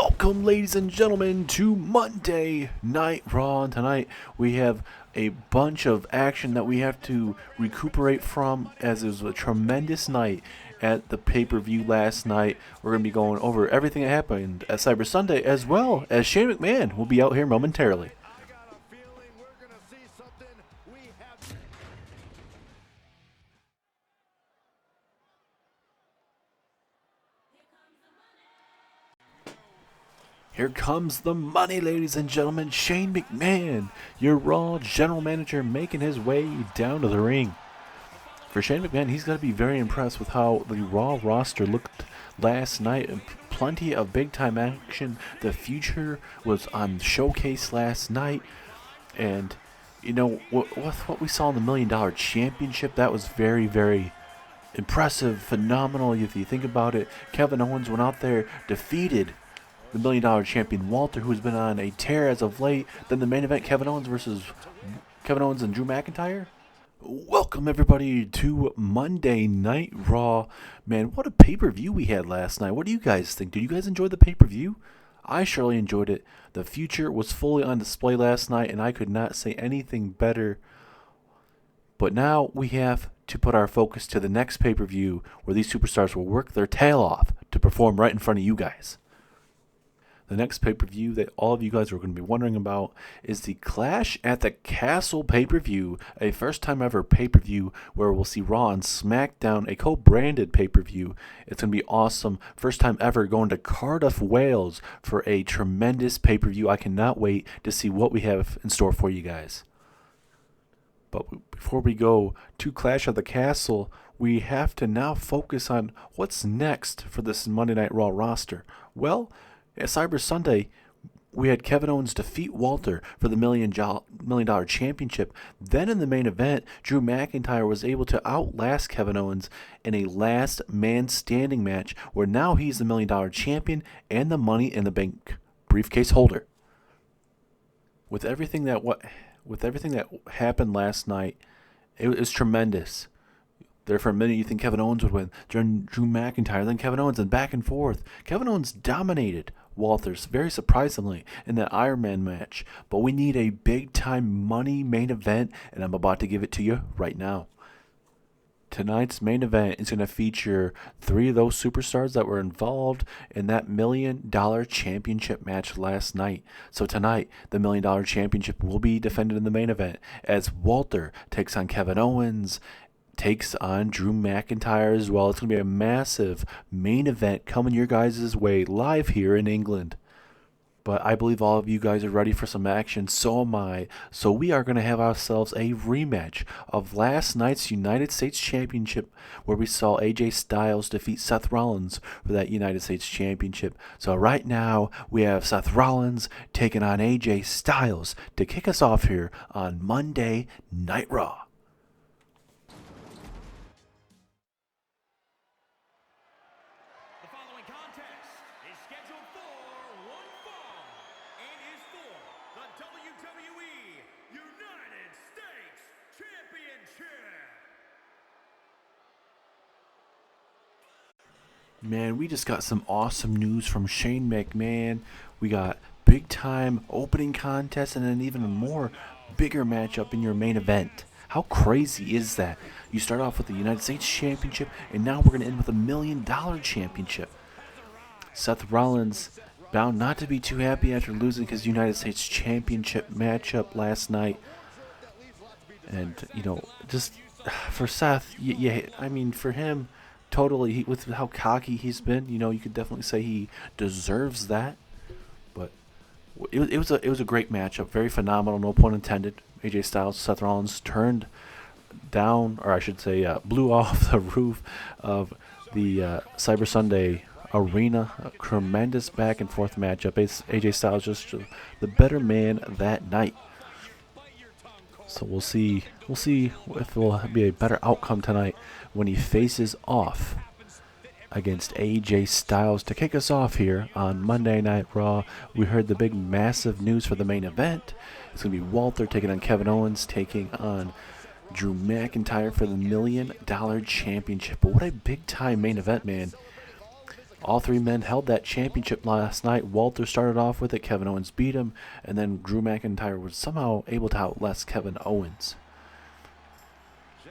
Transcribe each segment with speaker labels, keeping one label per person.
Speaker 1: Welcome, ladies and gentlemen, to Monday Night Raw. And tonight we have a bunch of action that we have to recuperate from, as it was a tremendous night at the pay-per-view last night. We're going to be going over everything that happened at Cyber Sunday, as well as Shane McMahon will be out here momentarily. Here comes the money, ladies and gentlemen. Shane McMahon, your Raw general manager, making his way down to the ring. For Shane McMahon, he's got to be very impressed with how the Raw roster looked last night. Plenty of big-time action. The future was on showcase last night. And, you know, what we saw in the $1 Million Championship, that was very, very impressive, phenomenal. If you think about it, Kevin Owens went out there, defeated the $1 Million champion Walter, who's been on a tear as of late. Then the main event, Kevin Owens and Drew McIntyre. Welcome everybody to Monday Night Raw. Man, what a pay-per-view we had last night. What do you guys think? Did you guys enjoy the pay-per-view? I surely enjoyed it. The future was fully on display last night, and I could not say anything better. But now we have to put our focus to the next pay-per-view, where these superstars will work their tail off to perform right in front of you guys. The next pay-per-view that all of you guys are going to be wondering about is the Clash at the Castle pay-per-view, a first-time ever pay-per-view where we'll see Raw and SmackDown, a co-branded pay-per-view. It's going to be awesome. First time ever going to Cardiff, Wales for a tremendous pay-per-view. I cannot wait to see what we have in store for you guys. But before we go to Clash at the Castle, we have to now focus on what's next for this Monday Night Raw roster. Well, at Cyber Sunday, we had Kevin Owens defeat Walter for the $1 Million Championship. Then in the main event, Drew McIntyre was able to outlast Kevin Owens in a last man standing match, where now he's the $1 Million Champion and the Money in the Bank briefcase holder. With everything that happened last night, it was tremendous. There for a minute you think Kevin Owens would win, then Drew McIntyre, then Kevin Owens, and back and forth. Kevin Owens dominated Walters, very surprisingly, in that Iron Man match. But we need a big-time money main event, and I'm about to give it to you right now. Tonight's main event is going to feature 3 of those superstars that were involved in that $1 Million Championship match last night. So tonight, the $1 Million Championship will be defended in the main event as Walter takes on Kevin Owens, takes on Drew McIntyre as well. It's going to be a massive main event coming your guys' way live here in England. But I believe all of you guys are ready for some action. So am I. So we are going to have ourselves a rematch of last night's United States Championship, where we saw AJ Styles defeat Seth Rollins for that United States Championship. So right now we have Seth Rollins taking on AJ Styles to kick us off here on Monday Night Raw.
Speaker 2: WWE United States Championship.
Speaker 1: Man, we just got some awesome news from Shane McMahon. We got big time opening contest and an even more bigger matchup in your main event. How crazy is that? You start off with the United States Championship, and now we're going to end with a $1 Million Championship. Seth Rollins bound not to be too happy after losing his United States Championship matchup last night. And, you know, just for Seth, I mean, for him, totally, with how cocky he's been, you know, you could definitely say he deserves that. But it was a great matchup, very phenomenal, no pun intended. AJ Styles, Seth Rollins turned down, or I should say, blew off the roof of the Cyber Sunday arena. A tremendous back and forth matchup. AJ Styles just the better man that night. So we'll see if it will be a better outcome tonight when he faces off against AJ Styles to kick us off here on Monday Night Raw. We heard the big massive news for the main event. It's going to be Walter taking on Kevin Owens, taking on Drew McIntyre for the $1 Million Championship. But what a big time main event, man. All three men held that championship last night. Walter started off with it. Kevin Owens beat him. And then Drew McIntyre was somehow able to outlast Kevin Owens.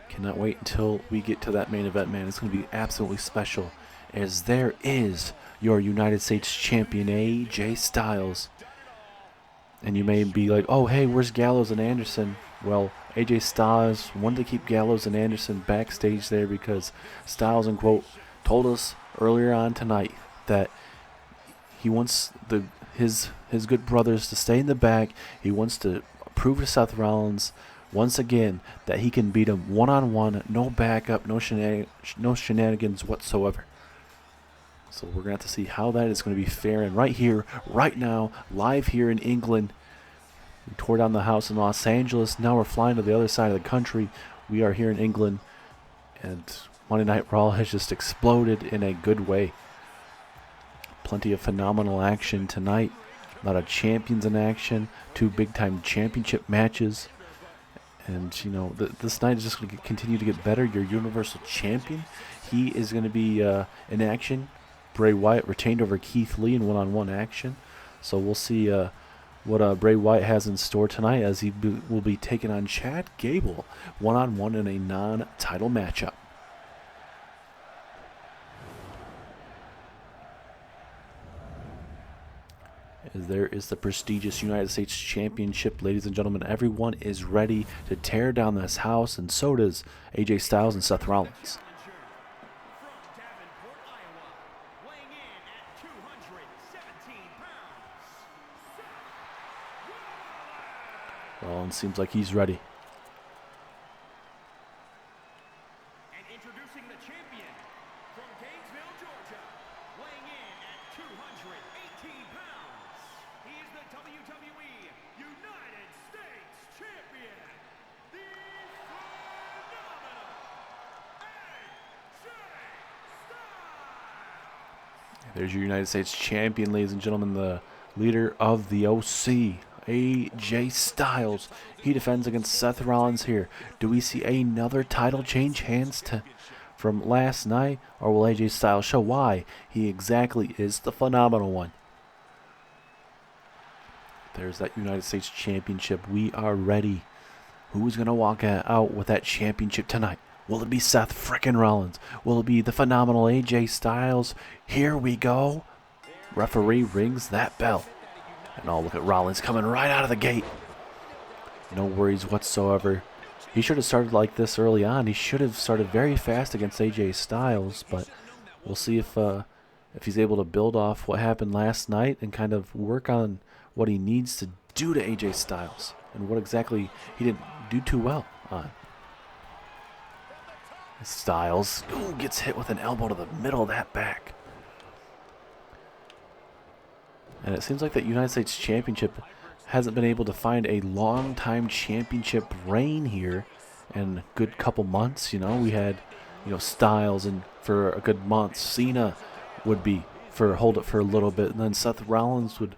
Speaker 1: Cannot wait until we get to that main event, man. It's going to be absolutely special. As there is your United States Champion, AJ Styles. And you may be like, oh, hey, where's Gallows and Anderson? Well, AJ Styles wanted to keep Gallows and Anderson backstage there because Styles, and quote, told us earlier on tonight that he wants his good brothers to stay in the back. He wants to prove to Seth Rollins once again that he can beat him one-on-one, no backup, no shenanigans whatsoever. So we're going to have to see how that is going to be fair. And right here, right now, live here in England, we tore down the house in Los Angeles. Now we're flying to the other side of the country. We are here in England, and Monday Night Raw has just exploded in a good way. Plenty of phenomenal action tonight. A lot of champions in action. 2 big-time championship matches. And, you know, this night is just going to continue to get better. Your Universal Champion, he is going to be in action. Bray Wyatt retained over Keith Lee in one-on-one action. So we'll see what Bray Wyatt has in store tonight, as he will be taking on Chad Gable one-on-one in a non-title matchup. As there is the prestigious United States Championship, ladies and gentlemen. Everyone is ready to tear down this house, and so does AJ Styles and Seth Rollins. Rollins seems like he's ready.
Speaker 2: And introducing the champion from Gainesville, Georgia, weighing in at 218 pounds. He is the WWE United States Champion, the phenomenal AJ Styles.
Speaker 1: There's your United States Champion, ladies and gentlemen, the leader of the OC, AJ Styles. He defends against Seth Rollins here. Do we see another title change hands from last night, or will AJ Styles show why he exactly is the phenomenal one? There's that United States Championship. We are ready. Who's going to walk out with that championship tonight? Will it be Seth frickin' Rollins? Will it be the phenomenal AJ Styles? Here we go. Referee rings that bell. And oh, look at Rollins coming right out of the gate. No worries whatsoever. He should have started like this early on. He should have started very fast against AJ Styles, but we'll see if he's able to build off what happened last night and kind of work on what he needs to do to AJ Styles and what exactly he didn't do too well on. Styles gets hit with an elbow to the middle of that back. And it seems like that United States Championship hasn't been able to find a long-time championship reign here in a good couple months. You know, we had, Styles, and for a good month, Cena would hold it for a little bit, and then Seth Rollins would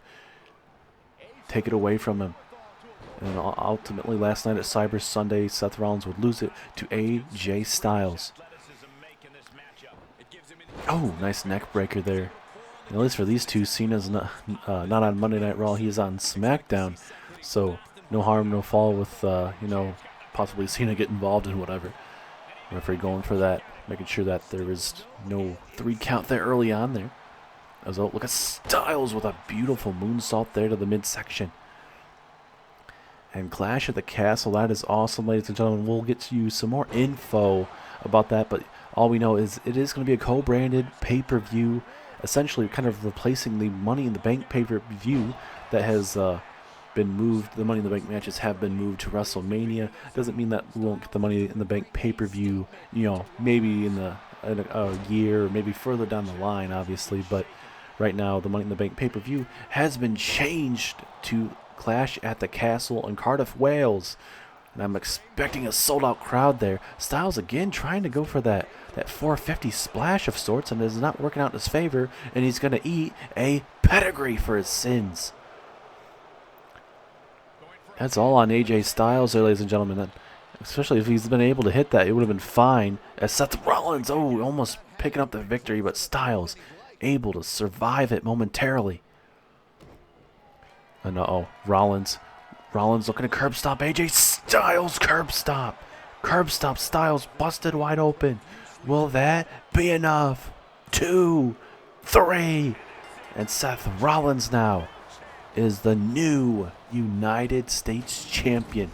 Speaker 1: take it away from him. And ultimately, last night at Cyber Sunday, Seth Rollins would lose it to AJ Styles. Oh, nice neck breaker there. At least for these two, Cena's not on Monday Night Raw. He is on SmackDown. So no harm, no foul with, possibly Cena get involved in whatever. Referee going for that, making sure that there is no 3 count there early on there. As well, look at Styles with a beautiful moonsault there to the midsection. And Clash at the Castle, that is awesome, ladies and gentlemen. We'll get to you some more info about that, but all we know is it is going to be a co-branded pay-per-view, essentially kind of replacing the Money in the Bank pay-per-view that has been moved. The Money in the Bank matches have been moved to WrestleMania. Doesn't mean that we won't get the Money in the Bank pay-per-view, maybe in a year or maybe further down the line, obviously. But right now, the Money in the Bank pay-per-view has been changed to Clash at the Castle in Cardiff, Wales. And I'm expecting a sold-out crowd there. Styles again trying to go for that 450 splash of sorts, and it is not working out in his favor, and he's going to eat a pedigree for his sins. That's all on AJ Styles there, ladies and gentlemen. And especially if he's been able to hit that, it would have been fine. As Seth Rollins, almost picking up the victory, but Styles able to survive it momentarily. And uh-oh, Rollins looking to curb stop AJ Styles. Curb stop Styles busted wide open. Will that be enough? 2, 3, and Seth Rollins now is the new United States Champion.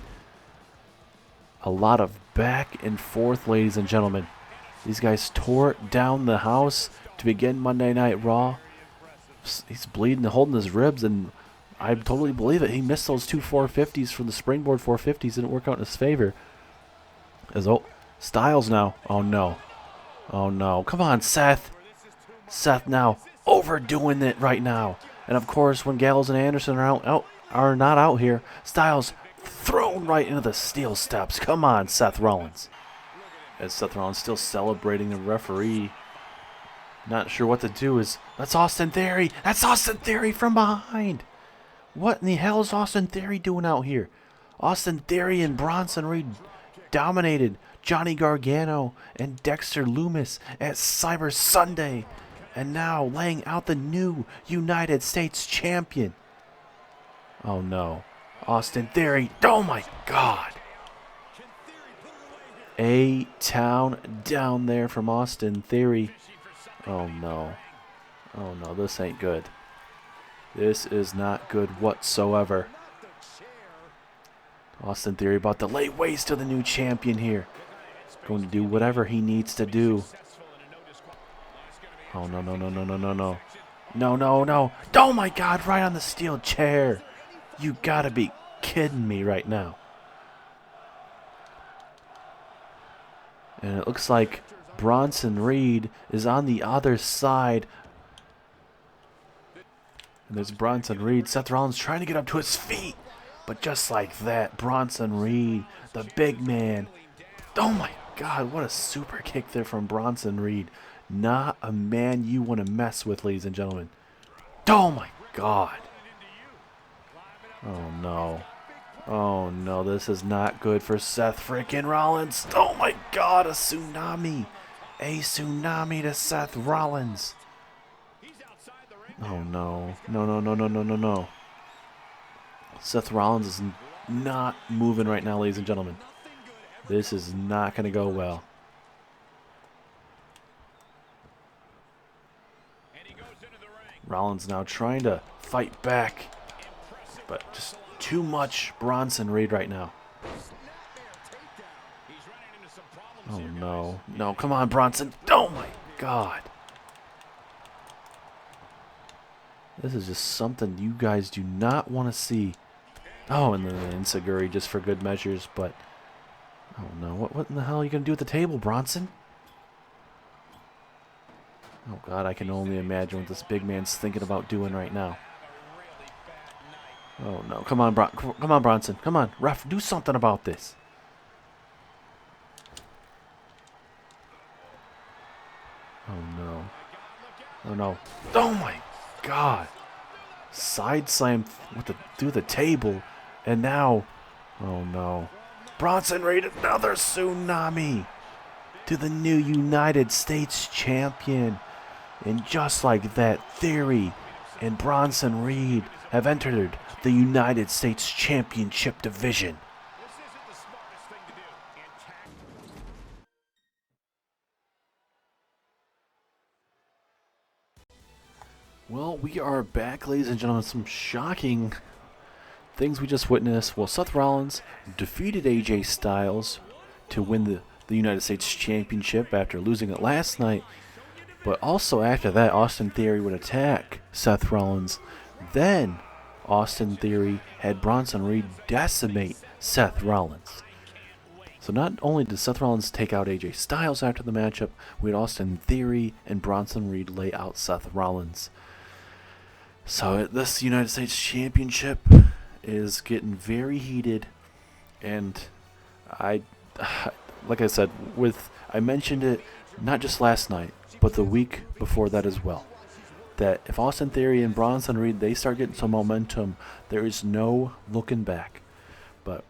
Speaker 1: A lot of back and forth, ladies and gentlemen. These guys tore down the house to begin Monday Night Raw. He's bleeding, holding his ribs, and I totally believe it. He missed those 2 450s from the springboard 450s. Didn't work out in his favor. Styles now. Oh, no. Oh, no. Come on, Seth. Seth now overdoing it right now. And, of course, when Gallows and Anderson are not out here, Styles thrown right into the steel steps. Come on, Seth Rollins. As Seth Rollins still celebrating the referee. Not sure what to do. That's Austin Theory. That's Austin Theory from behind. What in the hell is Austin Theory doing out here? Austin Theory and Bronson Reed dominated Johnny Gargano and Dexter Lumis at Cyber Sunday. And now laying out the new United States Champion. Oh no. Austin Theory. Oh my God. A-Town down there from Austin Theory. Oh no. Oh no, this ain't good. This is not good whatsoever. Austin Theory about to lay waste to the new champion here. Going to do whatever he needs to do. Oh, no, no, no, no, no, no, no. No, no, no. Oh, my God, right on the steel chair. You gotta be kidding me right now. And it looks like Bronson Reed is on the other side. And there's Bronson Reed. Seth Rollins trying to get up to his feet. But just like that, Bronson Reed, the big man. Oh, my God, what a super kick there from Bronson Reed. Not a man you want to mess with, ladies and gentlemen. Oh, my God. Oh, no. Oh, no, this is not good for Seth freaking Rollins. Oh, my God, a tsunami. A tsunami to Seth Rollins. Oh, no. No, no, no, no, no, no, no. Seth Rollins is not moving right now, ladies and gentlemen. This is not going to go well. Rollins now trying to fight back, but just too much Bronson Reed right now. Oh, no. No, come on, Bronson. Oh, my God. This is just something you guys do not want to see. Oh, and then the Enziguri just for good measures, but... Oh, no. What in the hell are you going to do at the table, Bronson? Oh, God, I can only imagine what this big man's thinking about doing right now. Oh, no. Come on, Bronson. Come on, ref, do something about this. Oh, no. Oh, no. Oh, my God. Side slam through the table. And now, oh, no. Bronson Reed, another tsunami to the new United States Champion. And just like that, Theory and Bronson Reed have entered the United States Championship division. Well, we are back, ladies and gentlemen. Some shocking things we just witnessed. Well, Seth Rollins defeated AJ Styles to win the United States Championship after losing it last night. But also after that, Austin Theory would attack Seth Rollins. Then Austin Theory had Bronson Reed decimate Seth Rollins. So not only did Seth Rollins take out AJ Styles after the matchup, we had Austin Theory and Bronson Reed lay out Seth Rollins. So this United States Championship is getting very heated, and like I said, I mentioned it not just last night, but the week before that as well, that if Austin Theory and Bronson Reed, they start getting some momentum, there is no looking back. But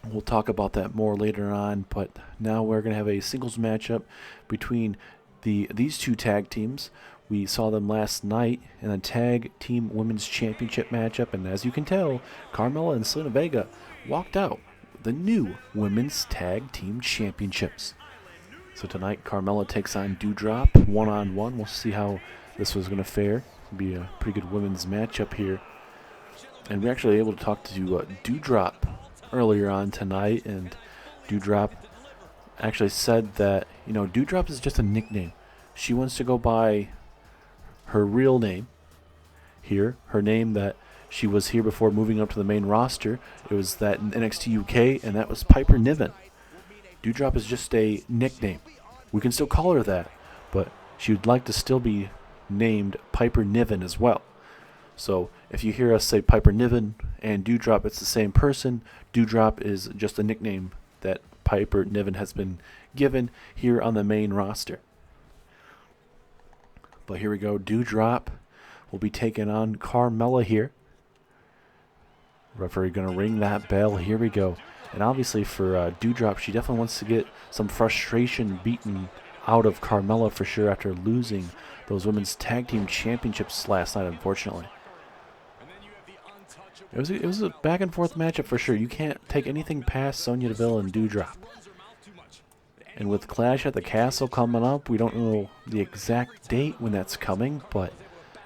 Speaker 1: we'll talk about that more later on. But now we're going to have a singles matchup between these two tag teams. We saw them last night in a tag team women's championship matchup, and as you can tell, Carmella and Zelina Vega walked out the new women's tag team championships. So tonight, Carmella takes on Doudrop one-on-one. We'll see how this was going to fare. It'll be a pretty good women's matchup here. And we're actually able to talk to Doudrop earlier on tonight, and Doudrop actually said that, Doudrop is just a nickname. She wants to go by her real name here, her name that she was here before moving up to the main roster. It was that in NXT UK, and that was Piper Niven. Doudrop is just a nickname. We can still call her that, but she would like to still be named Piper Niven as well. So if you hear us say Piper Niven and Doudrop, it's the same person. Doudrop is just a nickname that Piper Niven has been given here on the main roster. But here we go. Doudrop will be taking on Carmella here. Referee going to ring that bell. Here we go. And obviously for Doudrop, she definitely wants to get some frustration beaten out of Carmella for sure after losing those women's tag team championships last night, unfortunately. It was a back and forth matchup for sure. You can't take anything past Sonya Deville and Doudrop. And with Clash at the Castle coming up, we don't know the exact date when that's coming, but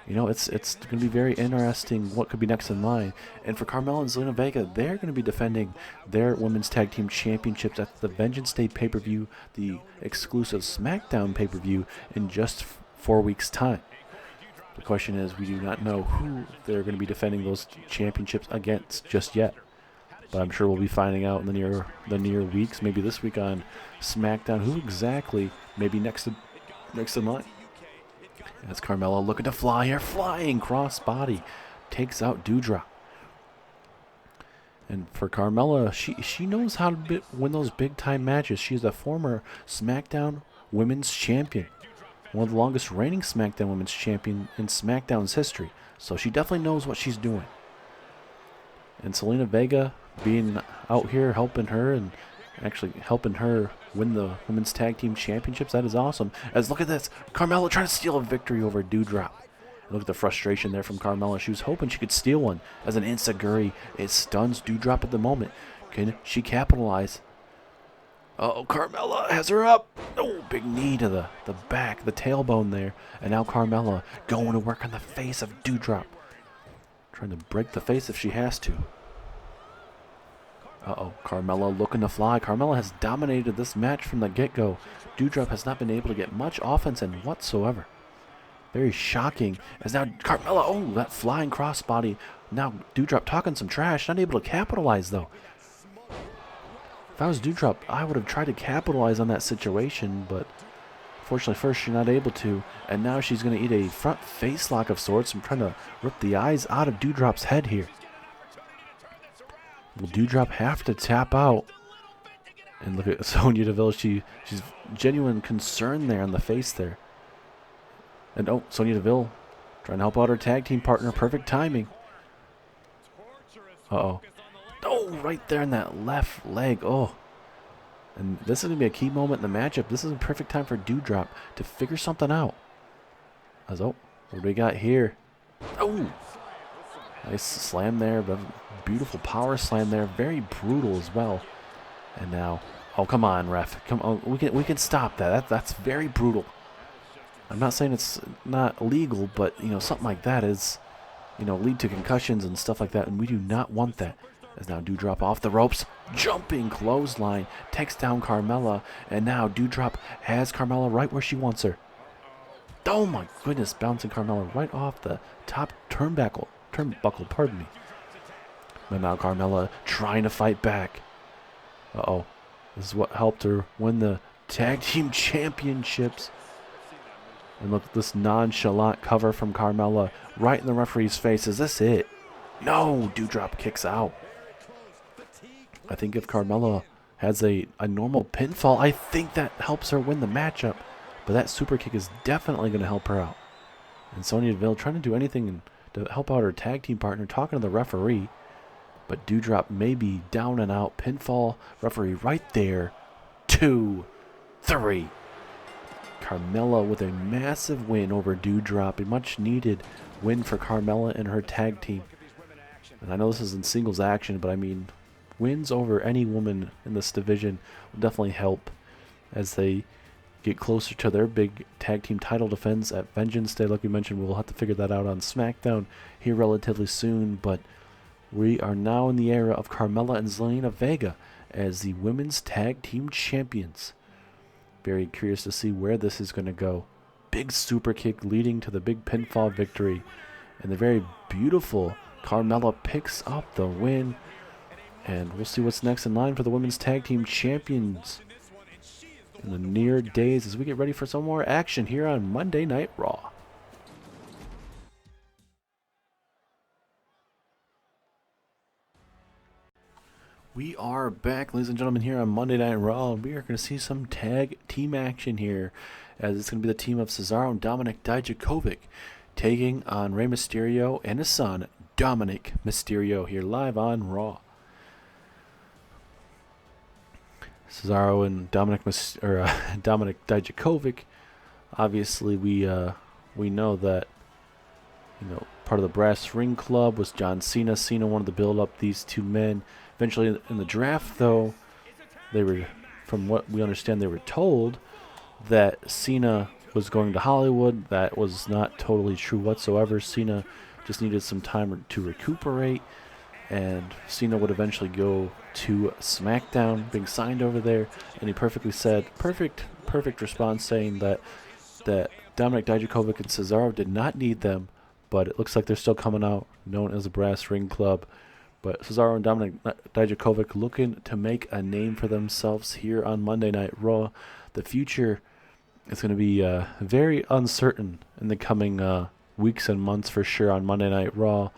Speaker 1: it's going to be very interesting what could be next in line. And for Carmella and Zelina Vega, they're going to be defending their women's tag team championships at the Vengeance Day pay-per-view, the exclusive SmackDown pay-per-view, in just 4 weeks' time. The question is, we do not know who they're going to be defending those championships against just yet. But I'm sure we'll be finding out in the near weeks, maybe this week on SmackDown, who exactly maybe next in line. That's Carmella looking to fly here, flying crossbody, takes out Doudrop. And for Carmella, she knows how to win those big time matches. She's a former SmackDown Women's Champion, one of the longest reigning SmackDown Women's Champion in SmackDown's history. So she definitely knows what she's doing. And Zelina Vega being out here helping her and actually helping her win the Women's Tag Team Championships, that is awesome. As look at this, Carmella trying to steal a victory over Doudrop. Look at the frustration there from Carmella. She was hoping she could steal one as an enziguri. It stuns Doudrop at the moment. Can she capitalize? Uh-oh, Carmella has her up. Oh, big knee to the back, the tailbone there. And now Carmella going to work on the face of Doudrop. Trying to break the face if she has to. Uh-oh, Carmella looking to fly. Carmella has dominated this match from the get-go. Doudrop has not been able to get much offense in whatsoever. Very shocking. As now Carmella, oh, that flying crossbody. Now Doudrop talking some trash. Not able to capitalize, though. If I was Doudrop, I would have tried to capitalize on that situation, but fortunately first she's not able to. And now she's going to eat a front face lock of sorts. I'm trying to rip the eyes out of Doudrop's head here. Will Doudrop have to tap out? And look at Sonya Deville. She's genuine concern there on the face there. And oh, Sonya Deville trying to help out her tag team partner. Perfect timing. Uh-oh. Oh, right there in that left leg. Oh. And this is going to be a key moment in the matchup. This is a perfect time for Doudrop to figure something out. As oh, what do we got here? Oh. Nice slam there, but beautiful power slam there. Very brutal as well. And now, oh, come on, ref. Come on, we can stop that. That's very brutal. I'm not saying it's not legal, but something like that is, lead to concussions and stuff like that, and we do not want that. As now Doudrop off the ropes, jumping clothesline, takes down Carmella, and now Doudrop has Carmella right where she wants her. Oh my goodness, bouncing Carmella right off the top turnbuckle, pardon me. But now Carmella trying to fight back. Uh-oh. This is what helped her win the Tag Team Championships. And look at this nonchalant cover from Carmella right in the referee's face. Is this it? No, Doudrop kicks out. I think if Carmella has a normal pinfall, I think that helps her win the matchup. But that super kick is definitely going to help her out. And Sonya Deville trying to do anything to help out her tag team partner, talking to the referee. But Doudrop may be down and out. Pinfall referee right there. 2, 3. Carmella with a massive win over Doudrop, a much needed win for Carmella and her tag team. And I know this is in singles action, but I mean, wins over any woman in this division will definitely help as they get closer to their big tag team title defense at Vengeance Day. Like we mentioned, we'll have to figure that out on SmackDown here relatively soon, but we are now in the era of Carmella and Zelina Vega as the women's tag team champions. Very curious to see where this is going to go. Big super kick leading to the big pinfall victory, and the very beautiful Carmella picks up the win. And we'll see what's next in line for the women's tag team champions in the near days as we get ready for some more action here on Monday Night Raw. We are back, ladies and gentlemen, here on Monday Night Raw. We are going to see some tag team action here, as it's going to be the team of Cesaro and Dominic Dijakovic taking on Rey Mysterio and his son, Dominic Mysterio, here live on Raw. Cesaro and Dominic Dijakovic. Obviously, we know that part of the Brass Ring Club was John Cena. Cena wanted to build up these two men. Eventually, in the draft, though, they were, from what we understand, they were told that Cena was going to Hollywood. That was not totally true whatsoever. Cena just needed some time to recuperate, and Cena would eventually go to SmackDown, being signed over there, and he perfectly said, perfect response, saying that Dominic Dijakovic and Cesaro did not need them, but it looks like they're still coming out, known as the Brass Ring Club. But Cesaro and Dominic Dijakovic looking to make a name for themselves here on Monday Night Raw. The future is going to be very uncertain in the coming weeks and months for sure on Monday Night Raw.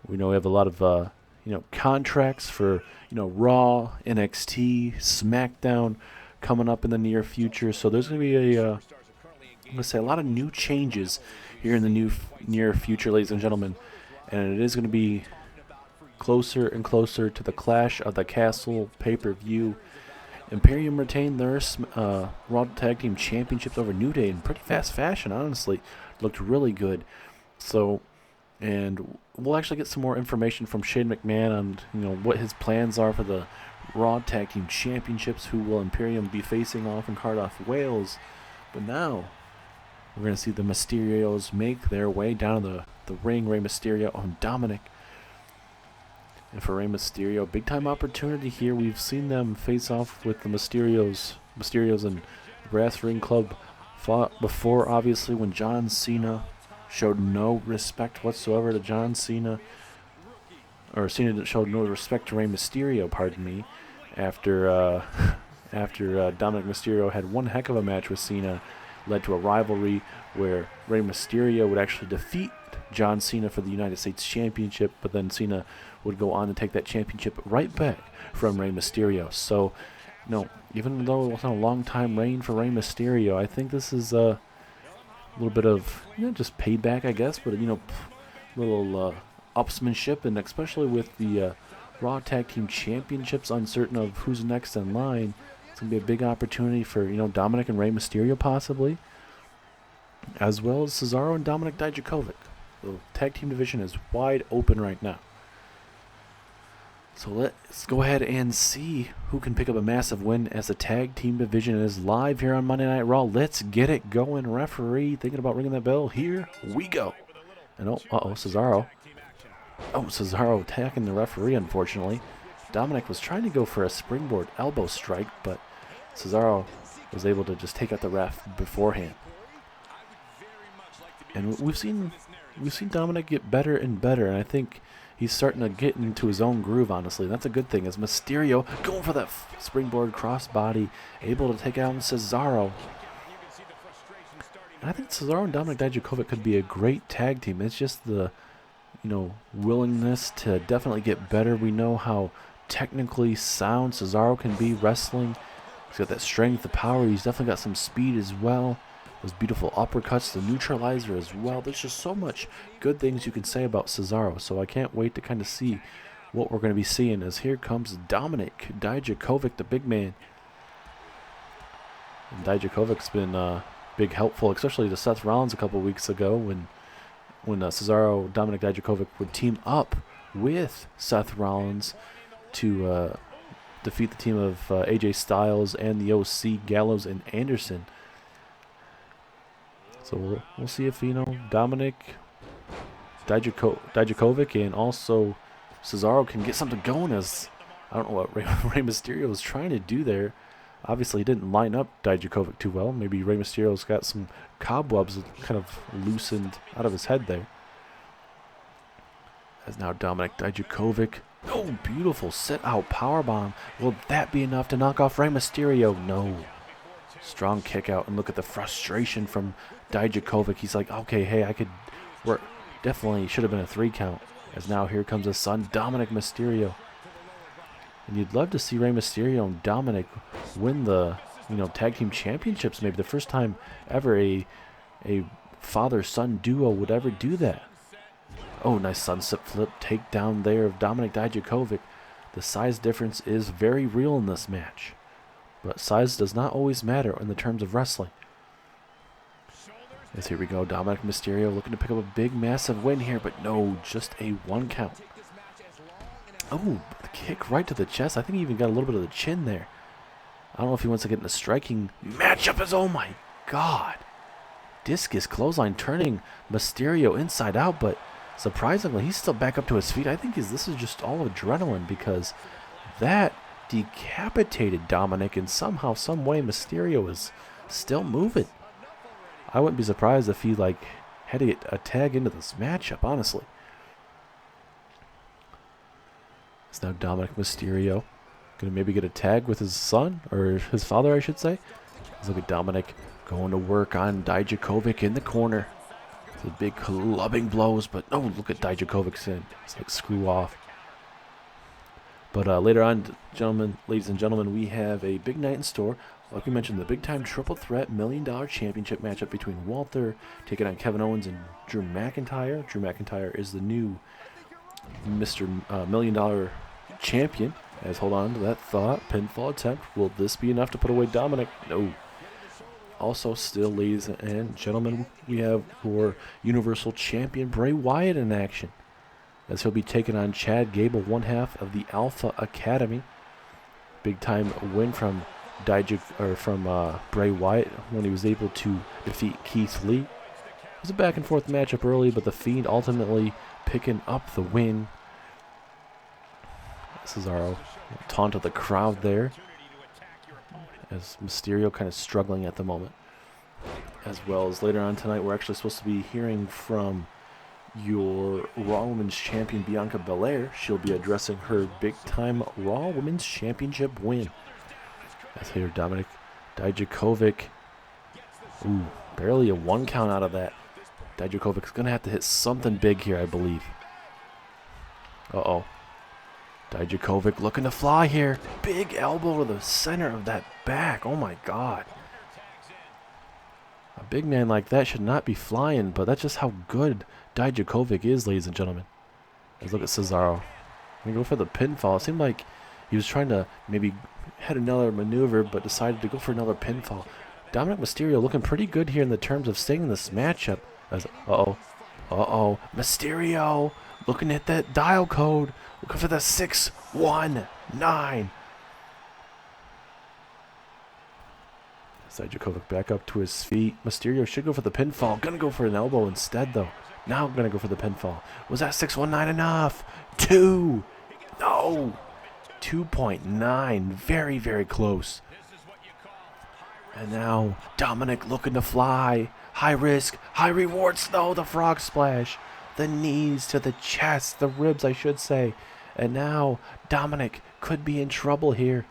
Speaker 1: We know we have a lot of contracts for Raw, NXT, SmackDown coming up in the near future. So there's going to be a lot of new changes here in the near future, ladies and gentlemen, and it is going to be closer and closer to the Clash of the Castle pay-per-view. Imperium retained their Raw Tag Team Championships over New Day in pretty fast fashion, honestly. Looked really good. So, and we'll actually get some more information from Shane McMahon on what his plans are for the Raw Tag Team Championships, who will Imperium be facing off in Cardiff, Wales. But now, we're going to see the Mysterios make their way down the ring. Rey Mysterio and Dominic. And for Rey Mysterio, big-time opportunity here. We've seen them face off with the Mysterios and Brass Ring Club fought before, obviously, when John Cena showed no respect whatsoever to John Cena. Or Cena showed no respect to Rey Mysterio, pardon me, after Dominic Mysterio had one heck of a match with Cena, led to a rivalry where Rey Mysterio would actually defeat John Cena for the United States Championship, but then Cena would go on to take that championship right back from Rey Mysterio. So, even though it wasn't a long-time reign for Rey Mysterio, I think this is a little bit of, just payback, I guess, but, little upsmanship, and especially with the Raw Tag Team Championships uncertain of who's next in line, it's going to be a big opportunity for, Dominic and Rey Mysterio possibly, as well as Cesaro and Dominic Dijakovic. The tag team division is wide open right now. So let's go ahead and see who can pick up a massive win as the tag team division is live here on Monday Night Raw. Let's get it going. Referee thinking about ringing that bell. Here we go. And Cesaro. Cesaro attacking the referee, unfortunately. Dominic was trying to go for a springboard elbow strike, but Cesaro was able to just take out the ref beforehand. And we've seen Dominic get better and better, and I think he's starting to get into his own groove, honestly. That's a good thing, as Mysterio going for that springboard crossbody, able to take out Cesaro. And I think Cesaro and Dominic Dijakovic could be a great tag team. It's just the, willingness to definitely get better. We know how technically sound Cesaro can be wrestling. He's got that strength, the power. He's definitely got some speed as well. Those beautiful uppercuts, the neutralizer as well. There's just so much good things you can say about Cesaro. So I can't wait to kind of see what we're going to be seeing, as here comes Dominic Dijakovic, the big man. And Dijakovic's been big helpful, especially to Seth Rollins a couple weeks ago when Cesaro, Dominic Dijakovic would team up with Seth Rollins to defeat the team of AJ Styles and the OC, Gallows and Anderson. So we'll see if, Dominic Dijakovic and also Cesaro can get something going, as I don't know what Rey Mysterio was trying to do there. Obviously, he didn't line up Dijakovic too well. Maybe Rey Mysterio's got some cobwebs kind of loosened out of his head there. As now Dominic Dijakovic. Oh, beautiful sit-out powerbomb. Will that be enough to knock off Rey Mysterio? No. Strong kick out, and look at the frustration from Dijakovic. He's like, okay, hey, I could work. Definitely should have been a 3 count. As now here comes his son, Dominic Mysterio. And you'd love to see Rey Mysterio and Dominic win the, tag team championships. Maybe the first time ever a father-son duo would ever do that. Oh, nice sunset flip takedown there of Dominic Dijakovic. The size difference is very real in this match. But size does not always matter in the terms of wrestling. As here we go, Dominic Mysterio looking to pick up a big, massive win here, but no, just a 1 count. Oh, the kick right to the chest. I think he even got a little bit of the chin there. I don't know if he wants to get in a striking matchup as, oh my God. Discus clothesline turning Mysterio inside out, but surprisingly, he's still back up to his feet. I think this is just all adrenaline, because that decapitated Dominic, and somehow, some way, Mysterio is still moving. I wouldn't be surprised if he had to get a tag into this matchup, honestly. It's now Dominic Mysterio gonna maybe get a tag with his son, or his father, I should say. Let's look at Dominic going to work on Dijakovic in the corner. The big clubbing blows, but oh, look at Dijakovic's in. It's like, screw off. But later on, ladies and gentlemen, we have a big night in store. Like we mentioned, the big-time triple threat $1 million championship matchup between Walter taking on Kevin Owens and Drew McIntyre. Drew McIntyre is the new Mr. $1 million champion. As hold on to that thought, pinfall attempt. Will this be enough to put away Dominic? No. Also, still, ladies and gentlemen, we have our Universal Champion Bray Wyatt in action, as he'll be taking on Chad Gable, one half of the Alpha Academy. Big time win from Bray Wyatt when he was able to defeat Keith Lee. It was a back and forth matchup early, but the Fiend ultimately picking up the win. Cesaro taunted the crowd there, as Mysterio kind of struggling at the moment. As well as later on tonight, we're actually supposed to be hearing from your Raw Women's Champion, Bianca Belair. She'll be addressing her big-time Raw Women's Championship win. As here, Dominic Dijakovic. Ooh, barely a 1 count out of that. Dijakovic's going to have to hit something big here, I believe. Uh-oh. Dijakovic looking to fly here. Big elbow to the center of that back. Oh my God. A big man like that should not be flying, but that's just how good Dijakovic is, ladies and gentlemen. Let's look at Cesaro. We go for the pinfall. It seemed like he was trying to maybe head another maneuver, but decided to go for another pinfall. Dominic Mysterio looking pretty good here in the terms of staying in this matchup. As Mysterio looking at that dial code. Looking for the 619. Dijakovic back up to his feet. Mysterio should go for the pinfall. Gonna go for an elbow instead, though. Now gonna go for the pinfall. Was that 619 enough? 2. No. 2.9. Very, very close. And now Dominic looking to fly. High risk, high rewards. No, the frog splash. The knees to the chest, the ribs, I should say. And now Dominic could be in trouble here.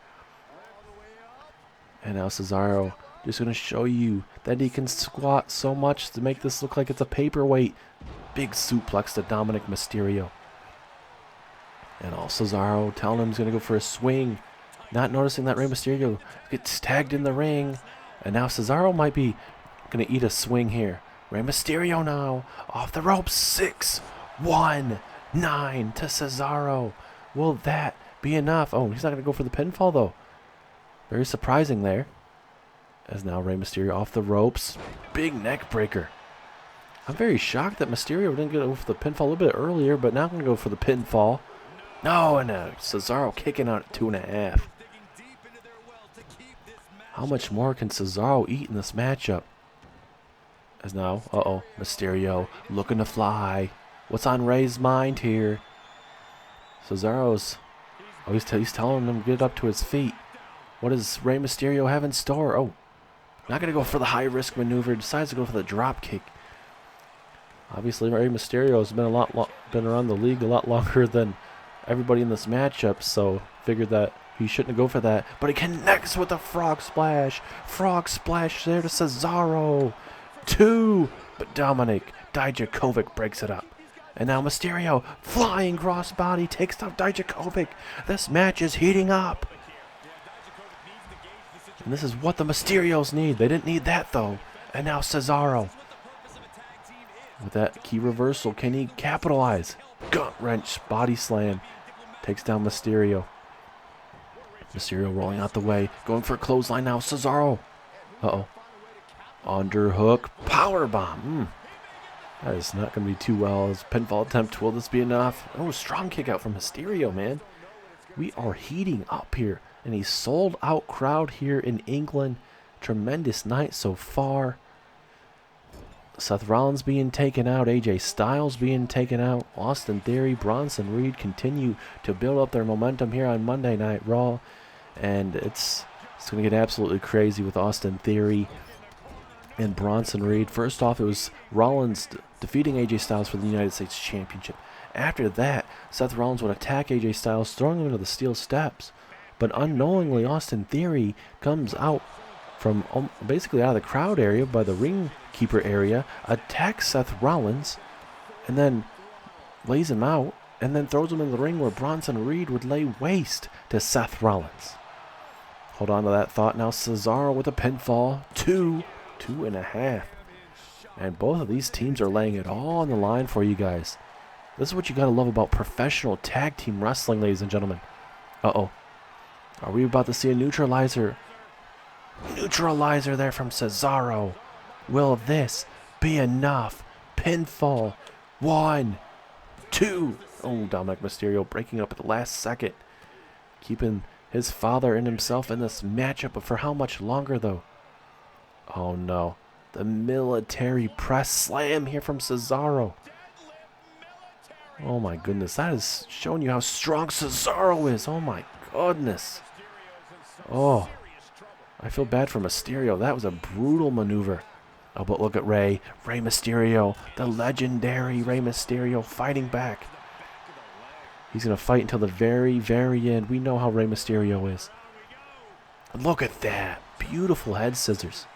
Speaker 1: And now Cesaro just going to show you that he can squat so much to make this look like it's a paperweight. Big suplex to Dominic Mysterio. And all Cesaro telling him he's going to go for a swing. Not noticing that Rey Mysterio gets tagged in the ring. And now Cesaro might be going to eat a swing here. Rey Mysterio now off the ropes. 619 to Cesaro. Will that be enough? Oh, he's not going to go for the pinfall, though. Very surprising there. As now Rey Mysterio off the ropes. Big neck breaker. I'm very shocked that Mysterio didn't go for the pinfall a little bit earlier, but now I'm going to go for the pinfall. No, and Cesaro kicking out at 2.5. How much more can Cesaro eat in this matchup? As now, Mysterio looking to fly. What's on Rey's mind here? Cesaro's, he's telling him to get up to his feet. What does Rey Mysterio have in store? Oh, not going to go for the high-risk maneuver. Decides to go for the drop kick. Obviously, Rey Mysterio has been been around the league a lot longer than everybody in this matchup, so figured that he shouldn't go for that. But he connects with a frog splash. Frog splash there to Cesaro. 2, but Dominic Dijakovic breaks it up. And now Mysterio, flying crossbody, takes down Dijakovic. This match is heating up. And this is what the Mysterios need. They didn't need that, though. And now Cesaro. With that key reversal, can he capitalize? Gut wrench, body slam. Takes down Mysterio. Mysterio rolling out the way. Going for a clothesline now. Cesaro. Underhook. Powerbomb. That is not going to be too well. His pinfall attempt. Will this be enough? Oh, strong kick out from Mysterio, man. We are heating up here. And a sold out crowd here in England. Tremendous night so far. Seth Rollins being taken out, AJ Styles being taken out, Austin Theory, Bronson Reed continue to build up their momentum here on Monday Night Raw, and it's going to get absolutely crazy with Austin Theory and Bronson Reed. First off, it was Rollins defeating AJ Styles for the United States Championship. After that, Seth Rollins would attack AJ Styles, throwing him into the steel steps, but unknowingly Austin Theory comes out from basically out of the crowd area by the ring keeper area, attacks Seth Rollins, and then lays him out, and then throws him in the ring where Bronson Reed would lay waste to Seth Rollins. Hold on to that thought. Now Cesaro with a pinfall. 2.5. And both of these teams are laying it all on the line for you guys. This is what you got to love about professional tag team wrestling, ladies and gentlemen. Are we about to see a neutralizer? Neutralizer there from Cesaro. Will this be enough? Pinfall. 1, 2. Oh, Dominic Mysterio breaking up at the last second. Keeping his father and himself in this matchup, but for how much longer, though? Oh, no. The military press slam here from Cesaro. Oh, my goodness. That is showing you how strong Cesaro is. Oh, my goodness. Oh, I feel bad for Mysterio. That was a brutal maneuver. Oh, but look at Rey. Rey Mysterio, the legendary Rey Mysterio, fighting back. He's going to fight until the very, very end. We know how Rey Mysterio is. Look at that. Beautiful head scissors.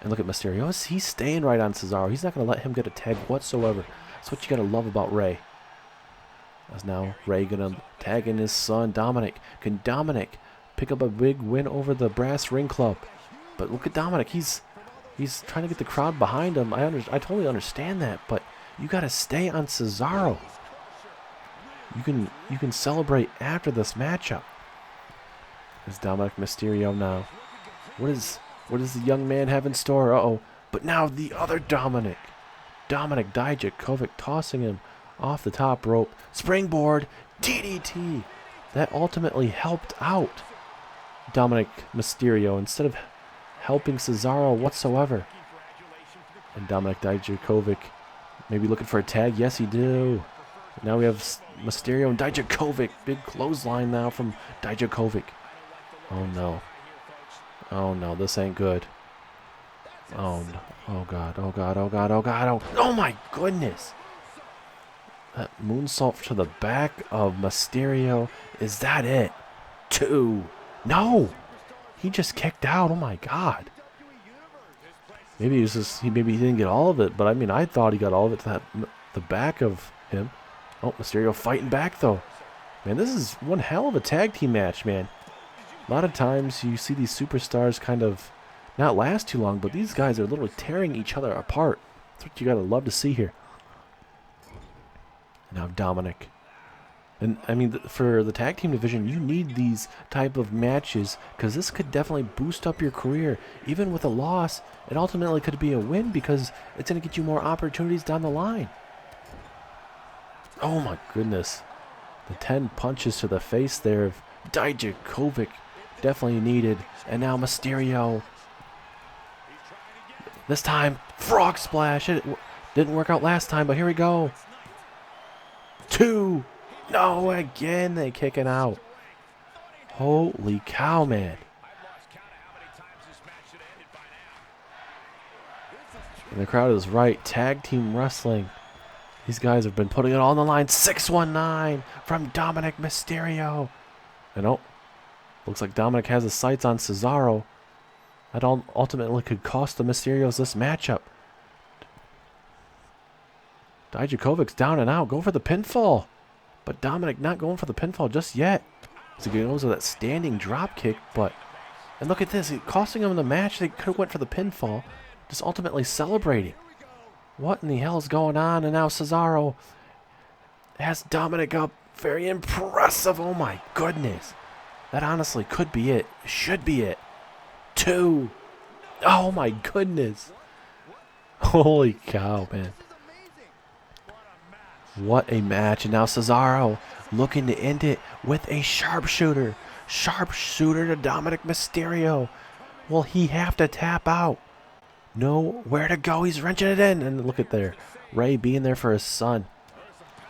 Speaker 1: And look at Mysterio. He's staying right on Cesaro. He's not going to let him get a tag whatsoever. That's what you got to love about Rey. As now Rey going to tag in his son, Dominic. Can Dominic pick up a big win over the Brass Ring Club? But look at Dominic. He's trying to get the crowd behind him. I totally understand that, but you got to stay on Cesaro. You can celebrate after this matchup. There's Dominic Mysterio now. What does the young man have in store? But now the other Dominic. Dominic Dijakovic tossing him off the top rope. Springboard DDT. That ultimately helped out Dominic Mysterio instead of helping Cesaro whatsoever. And Dominic Dijakovic maybe looking for a tag. Yes, he do. Now we have Mysterio and Dijakovic. Big clothesline now from Dijakovic. Oh, no. Oh, no. This ain't good. Oh, no. Oh, God. Oh, God. Oh, God. Oh, God. Oh, my goodness. That moonsault to the back of Mysterio. Is that it? 2. No. He just kicked out. Oh, my God. Maybe maybe he didn't get all of it, but I mean, I thought he got all of it to the back of him. Oh, Mysterio fighting back, though. Man, this is one hell of a tag team match, man. A lot of times you see these superstars kind of not last too long, but these guys are literally tearing each other apart. That's what you got to love to see here. Now Dominic And I mean, for the tag team division, you need these type of matches because this could definitely boost up your career. Even with a loss, it ultimately could be a win because it's going to get you more opportunities down the line. Oh my goodness. The 10 punches to the face there of Dijakovic definitely needed. And now Mysterio. This time, frog splash. It didn't work out last time, but here we go. 2. No, again they kicking out. Holy cow, man. And the crowd is right. Tag team wrestling. These guys have been putting it all on the line. 619 from Dominic Mysterio. And oh, looks like Dominic has his sights on Cesaro. That ultimately could cost the Mysterios this matchup. Dijakovic's down and out. Go for the pinfall. But Dominic not going for the pinfall just yet. So he goes with that standing drop kick, but... And look at this. Costing him the match. They could have went for the pinfall. Just ultimately celebrating. What in the hell is going on? And now Cesaro has Dominic up. Very impressive. Oh my goodness. That honestly could be it. Should be it. 2. Oh my goodness. Holy cow, man. What a match. And now Cesaro looking to end it with a sharpshooter. Sharpshooter to Dominic Mysterio. Will he have to tap out? No, where to go. He's wrenching it in. And look at there. Ray being there for his son.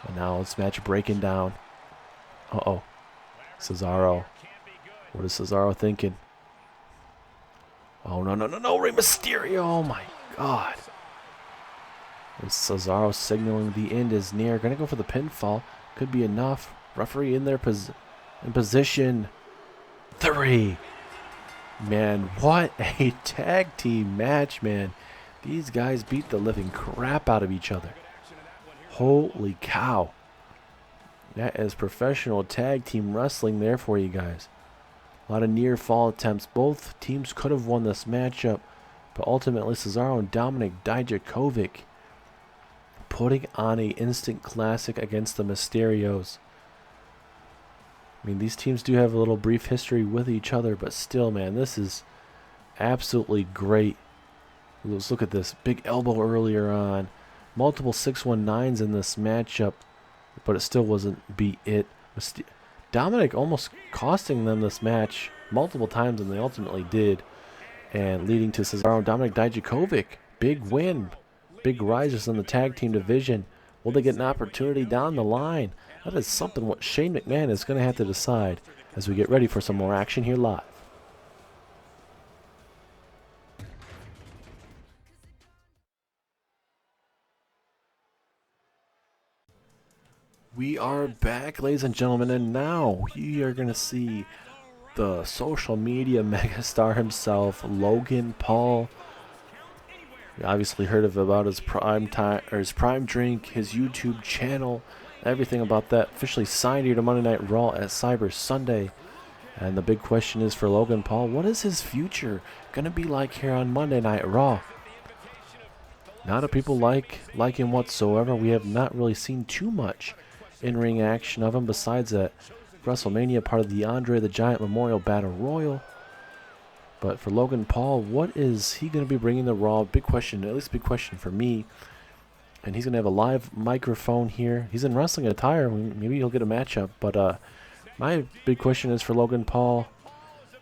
Speaker 1: And now this match breaking down. Uh-oh. Cesaro. What is Cesaro thinking? Oh, no, no, no, no. Rey Mysterio. Oh, my God. And Cesaro signaling the end is near. Going to go for the pinfall. Could be enough. Referee in there in position. 3. Man, what a tag team match, man. These guys beat the living crap out of each other. Holy cow. That is professional tag team wrestling there for you guys. A lot of near fall attempts. Both teams could have won this matchup, but ultimately Cesaro and Dominic Dijakovic putting on an instant classic against the Mysterios. I mean, these teams do have a little brief history with each other, but still, man, this is absolutely great. Let's look at this. Big elbow earlier on. Multiple 619s in this matchup, but it still wasn't beat it. Dominic almost costing them this match multiple times, and they ultimately did. And leading to Cesaro and Dominic Dijakovic. Big win. Big rises in the tag team division. Will they get an opportunity down the line? That is something what Shane McMahon is going to have to decide as we get ready for some more action here live. We are back, ladies and gentlemen, and now we are going to see the social media megastar himself, Logan Paul. You obviously heard about his prime time or his prime drink, his YouTube channel, everything about that. Officially signed here to Monday Night Raw at Cyber Sunday. And the big question is for Logan Paul, what is his future going to be like here on Monday Night Raw? Not a people like him whatsoever. We have not really seen too much in-ring action of him besides that WrestleMania part of the Andre the Giant Memorial Battle Royal. But for Logan Paul, what is he going to be bringing to Raw? Big question, at least big question for me. And he's going to have a live microphone here. He's in wrestling attire. Maybe he'll get a matchup. But my big question is for Logan Paul.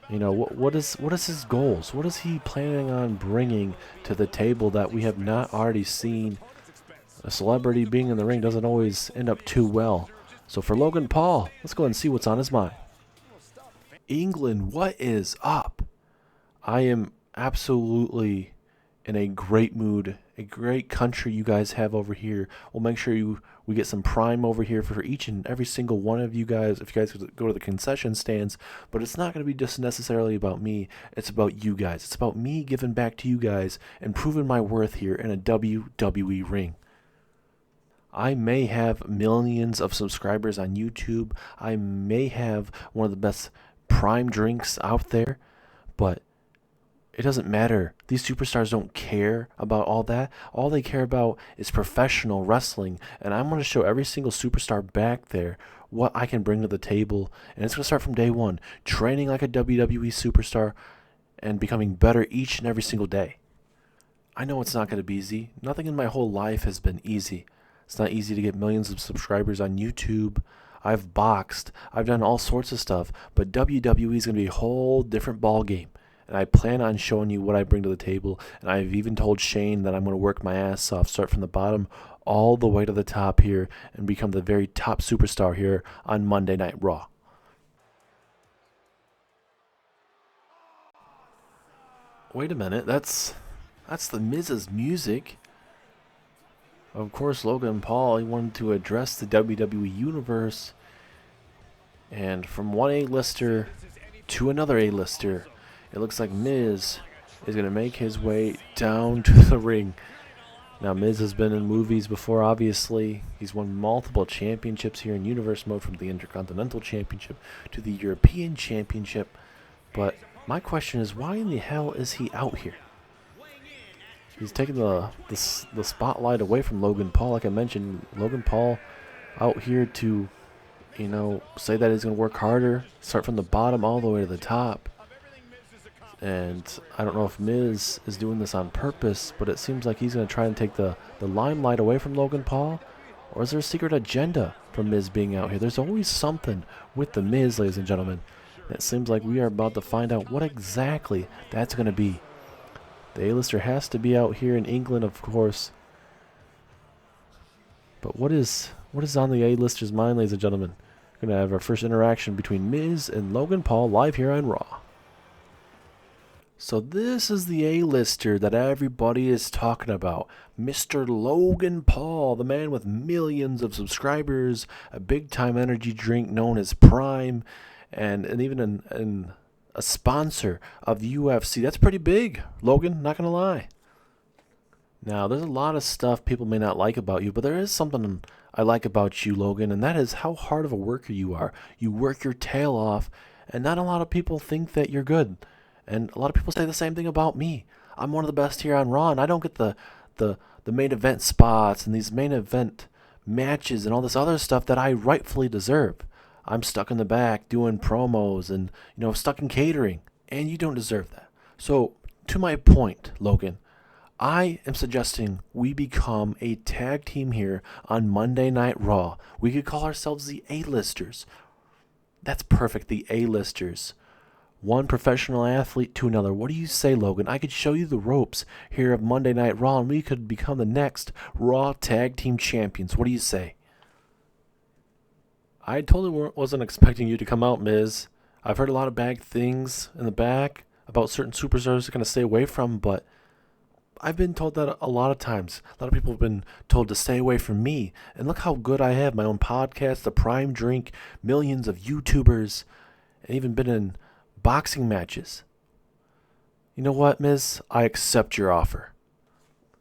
Speaker 1: You know, what is his goals? What is he planning on bringing to the table that we have not already seen? A celebrity being in the ring doesn't always end up too well. So for Logan Paul, let's go ahead and see what's on his mind. England, what is up? I am absolutely in a great mood, a great country you guys have over here. We'll make sure we get some prime over here for each and every single one of you guys, if you guys go to the concession stands. But it's not going to be just necessarily about me. It's about you guys. It's about me giving back to you guys and proving my worth here in a WWE ring. I may have millions of subscribers on YouTube. I may have one of the best prime drinks out there. But It doesn't matter. These superstars don't care about all that. All they care about is professional wrestling. And I'm going to show every single superstar back there what I can bring to the table. And it's going to start from day one. Training like a WWE superstar and becoming better each and every single day. I know it's not going to be easy. Nothing in my whole life has been easy. It's not easy to get millions of subscribers on YouTube. I've boxed. I've done all sorts of stuff. But WWE is going to be a whole different ball game. And I plan on showing you what I bring to the table. And I've even told Shane that I'm going to work my ass off, start from the bottom all the way to the top here, and become the very top superstar here on Monday Night Raw. Wait a minute, that's the Miz's music. Of course, Logan Paul, he wanted to address the WWE Universe. And from one A-lister to another A-lister, it looks like Miz is going to make his way down to the ring. Now, Miz has been in movies before, obviously. He's won multiple championships here in Universe mode, from the Intercontinental Championship to the European Championship. But my question is, why in the hell is he out here? He's taking the spotlight away from Logan Paul. Like I mentioned, Logan Paul out here to, say that he's going to work harder, start from the bottom all the way to the top. And I don't know if Miz is doing this on purpose, but it seems like he's going to try and take the limelight away from Logan Paul. Or is there a secret agenda for Miz being out here? There's always something with the Miz, ladies and gentlemen. It seems like we are about to find out what exactly that's going to be. The A-lister has to be out here in England, of course. But what is on the A-lister's mind, ladies and gentlemen? We're going to have our first interaction between Miz and Logan Paul live here on Raw. So this is the A-lister that everybody is talking about. Mr. Logan Paul, the man with millions of subscribers, a big-time energy drink known as Prime, and even a sponsor of the UFC. That's pretty big, Logan, not going to lie. Now, there's a lot of stuff people may not like about you, but there is something I like about you, Logan, and that is how hard of a worker you are. You work your tail off, and not a lot of people think that you're good. And a lot of people say the same thing about me. I'm one of the best here on Raw, and I don't get the main event spots and these main event matches and all this other stuff that I rightfully deserve. I'm stuck in the back doing promos and, stuck in catering, and you don't deserve that. So, to my point, Logan, I am suggesting we become a tag team here on Monday Night Raw. We could call ourselves the A-listers. That's perfect, the A-listers. One professional athlete to another. What do you say, Logan? I could show you the ropes here of Monday Night Raw, and we could become the next Raw Tag Team Champions. What do you say? I totally wasn't expecting you to come out, Miz. I've heard a lot of bad things in the back about certain superstars are going to stay away from, but I've been told that a lot of times. A lot of people have been told to stay away from me. And look how good I have. My own podcast, The Prime Drink, millions of YouTubers, and even been in boxing matches. You know what, Miz? I accept your offer.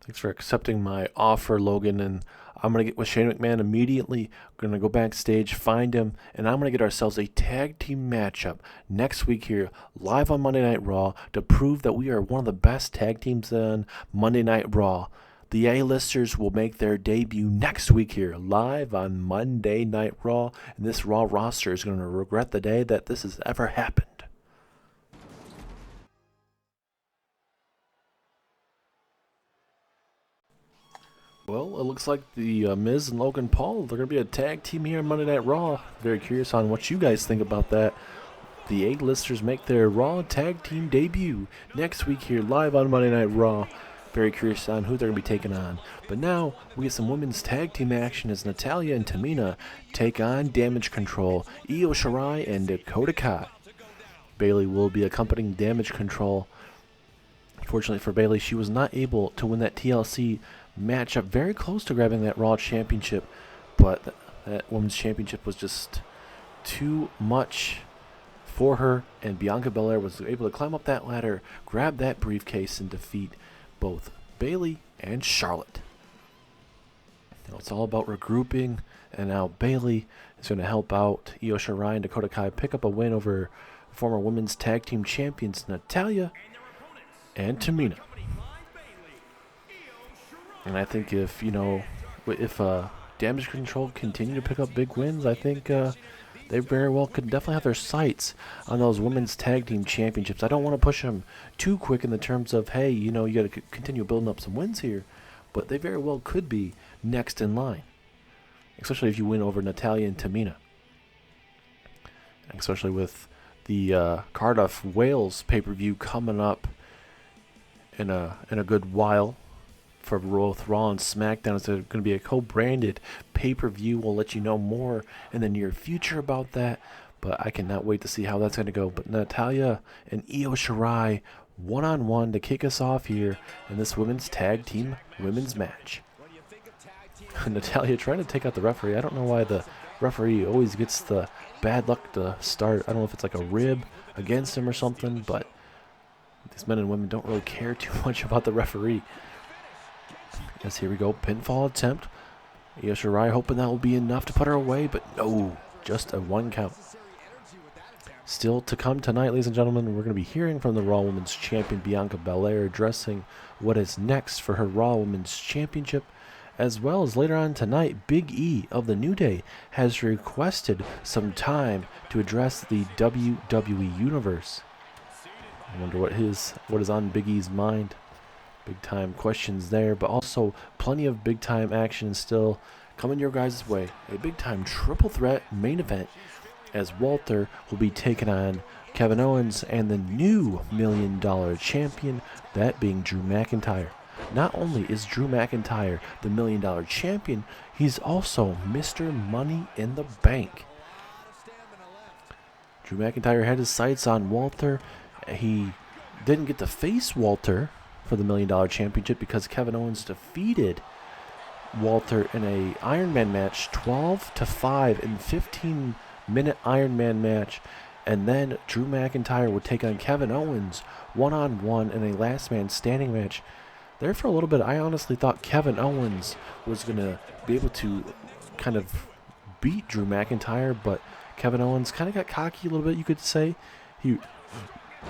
Speaker 1: Thanks for accepting my offer, Logan, and I'm going to get with Shane McMahon immediately. We're going to go backstage, find him, and I'm going to get ourselves a tag team matchup next week here, live on Monday Night Raw, to prove that we are one of the best tag teams on Monday Night Raw. The A-listers will make their debut next week here, live on Monday Night Raw, and this Raw roster is going to regret the day that this has ever happened. Well, it looks like the Miz and Logan Paul, they're going to be a tag team here on Monday Night Raw. Very curious on what you guys think about that. The A-listers make their Raw tag team debut next week here, live on Monday Night Raw. Very curious on who they're going to be taking on. But now, we get some women's tag team action as Natalya and Tamina take on Damage Control, Io Shirai and Dakota Kai. Bayley will be accompanying Damage Control. Fortunately for Bayley, she was not able to win that TLC matchup, very close to grabbing that Raw championship, but that women's championship was just too much for her, and Bianca Belair was able to climb up that ladder, grab that briefcase, and defeat both Bayley and Charlotte. Now it's all about regrouping, and now Bayley is going to help out Io Shirai and Dakota Kai pick up a win over former women's tag team champions Natalya and Tamina. And I think if, if Damage Control continue to pick up big wins, I think they very well could definitely have their sights on those women's tag team championships. I don't want to push them too quick in the terms of, hey, you got to continue building up some wins here. But they very well could be next in line, especially if you win over Natalya and Tamina. Especially with the Cardiff Wales pay-per-view coming up in a good while for both Raw and SmackDown. It's going to be a co-branded pay-per-view. We'll let you know more in the near future about that, but I cannot wait to see how that's going to go. But Natalya and Io Shirai one-on-one to kick us off here in this women's tag team women's match. Natalya trying to take out the referee. I don't know why the referee always gets the bad luck to start. I don't know if it's like a rib against him or something, but these men and women don't really care too much about the referee. Yes, here we go. Pinfall attempt. Io Shirai hoping that will be enough to put her away, but no, just a 1 count. Still to come tonight, ladies and gentlemen, we're going to be hearing from the Raw Women's Champion Bianca Belair addressing what is next for her Raw Women's Championship, as well as later on tonight, Big E of the New Day has requested some time to address the WWE Universe. I wonder what is on Big E's mind. Big time questions there, but also plenty of big time action still coming your guys' way. A big time triple threat main event as Walter will be taking on Kevin Owens and the new $1 million champion, that being Drew McIntyre. Not only is Drew McIntyre the $1 million champion, he's also Mr. Money in the Bank. Drew McIntyre had his sights on Walter. He didn't get to face Walter for the $1 million championship because Kevin Owens defeated Walter in a Iron Man match, 12-5 in 15-minute Iron Man match, and then Drew McIntyre would take on Kevin Owens one-on-one in a last man standing match. There for a little bit, I honestly thought Kevin Owens was going to be able to kind of beat Drew McIntyre, but Kevin Owens kind of got cocky a little bit, you could say. He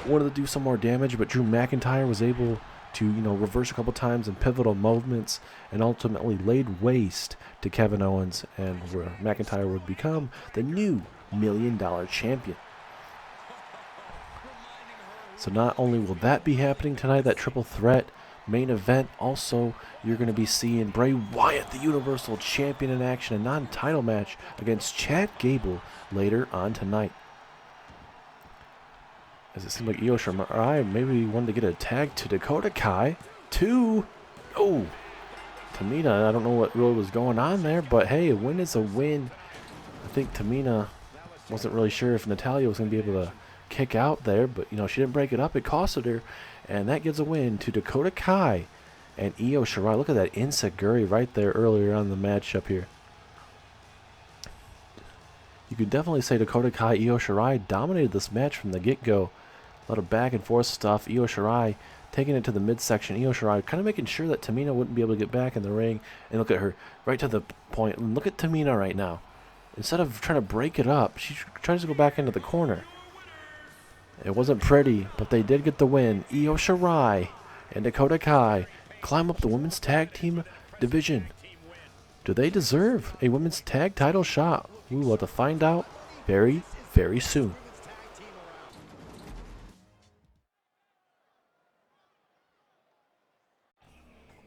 Speaker 1: wanted to do some more damage, but Drew McIntyre was able to, reverse a couple times in pivotal moments and ultimately laid waste to Kevin Owens, and where McIntyre would become the new $1 million champion. So not only will that be happening tonight, that triple threat main event, also you're going to be seeing Bray Wyatt, the Universal Champion, in action, a non-title match against Chad Gable later on tonight. As it seemed like Io Shirai maybe wanted to get a tag to Dakota Kai. Oh, Tamina, I don't know what really was going on there, but hey, a win is a win. I think Tamina wasn't really sure if Natalya was going to be able to kick out there, but she didn't break it up. It costed her, and that gives a win to Dakota Kai and Io Shirai. Look at that enziguri right there earlier on the matchup here. You could definitely say Dakota Kai, Io Shirai dominated this match from the get-go. A lot of back and forth stuff. Io Shirai taking it to the midsection. Io Shirai kind of making sure that Tamina wouldn't be able to get back in the ring. And look at her right to the point. And look at Tamina right now. Instead of trying to break it up, she tries to go back into the corner. It wasn't pretty, but they did get the win. Io Shirai and Dakota Kai climb up the women's tag team division. Do they deserve a women's tag title shot? We will have to find out very, very soon.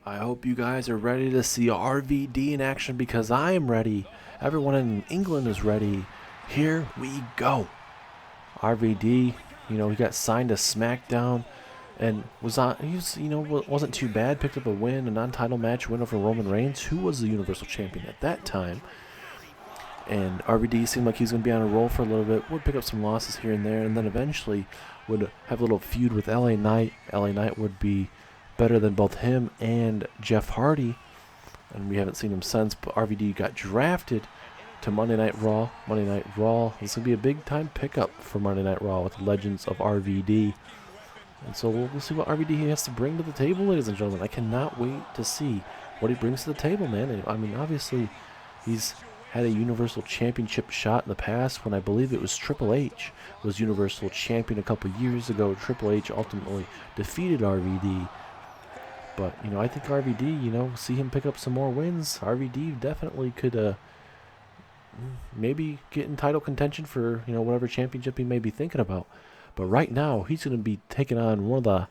Speaker 1: I hope you guys are ready to see RVD in action, because I am ready. Everyone in England is ready. Here we go. RVD, he got signed to SmackDown and wasn't too bad. Picked up a win, a non-title match win over Roman Reigns, who was the Universal Champion at that time. And RVD seemed like he was going to be on a roll for a little bit. Would pick up some losses here and there, and then eventually would have a little feud with LA Knight. LA Knight would be better than both him and Jeff Hardy, and we haven't seen him since. But RVD got drafted to Monday Night Raw. Monday Night Raw is going to be a big time pickup for Monday Night Raw with the Legends of RVD. And so we'll see what RVD has to bring to the table, ladies and gentlemen. I cannot wait to see what he brings to the table, man. I mean, obviously, he's had a Universal Championship shot in the past when I believe it was Triple H was Universal Champion a couple years ago. Triple H ultimately defeated RVD. But, you know, I think RVD, you know, see him pick up some more wins. RVD definitely could maybe get in title contention for, you know, whatever championship he may be thinking about. But right now, he's going to be taking on one of the